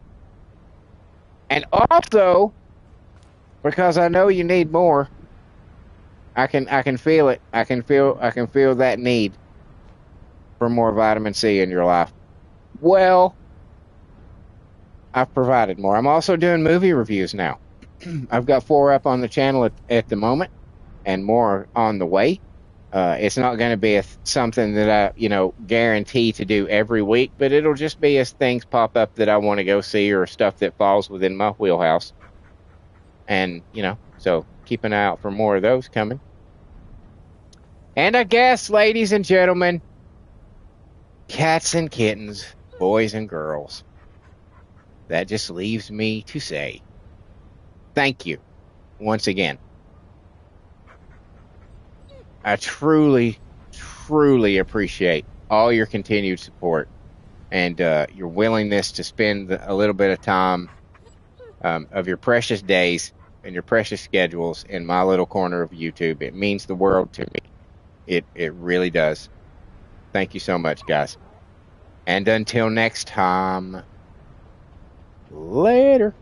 A: And also, because I know you need more, I can feel it. I can feel that need for more vitamin C in your life. Well, I've provided more. I'm also doing movie reviews now. I've got 4 up on the channel at the moment, and more on the way. It's not going to be something that I, guarantee to do every week, but it'll just be as things pop up that I want to go see or stuff that falls within my wheelhouse. And, so keep an eye out for more of those coming. And I guess, ladies and gentlemen, cats and kittens, boys and girls, that just leaves me to say thank you once again. I truly, truly appreciate all your continued support and your willingness to spend a little bit of time of your precious days and your precious schedules in my little corner of YouTube. It means the world to me. It really does. Thank you so much, guys. And until next time, later.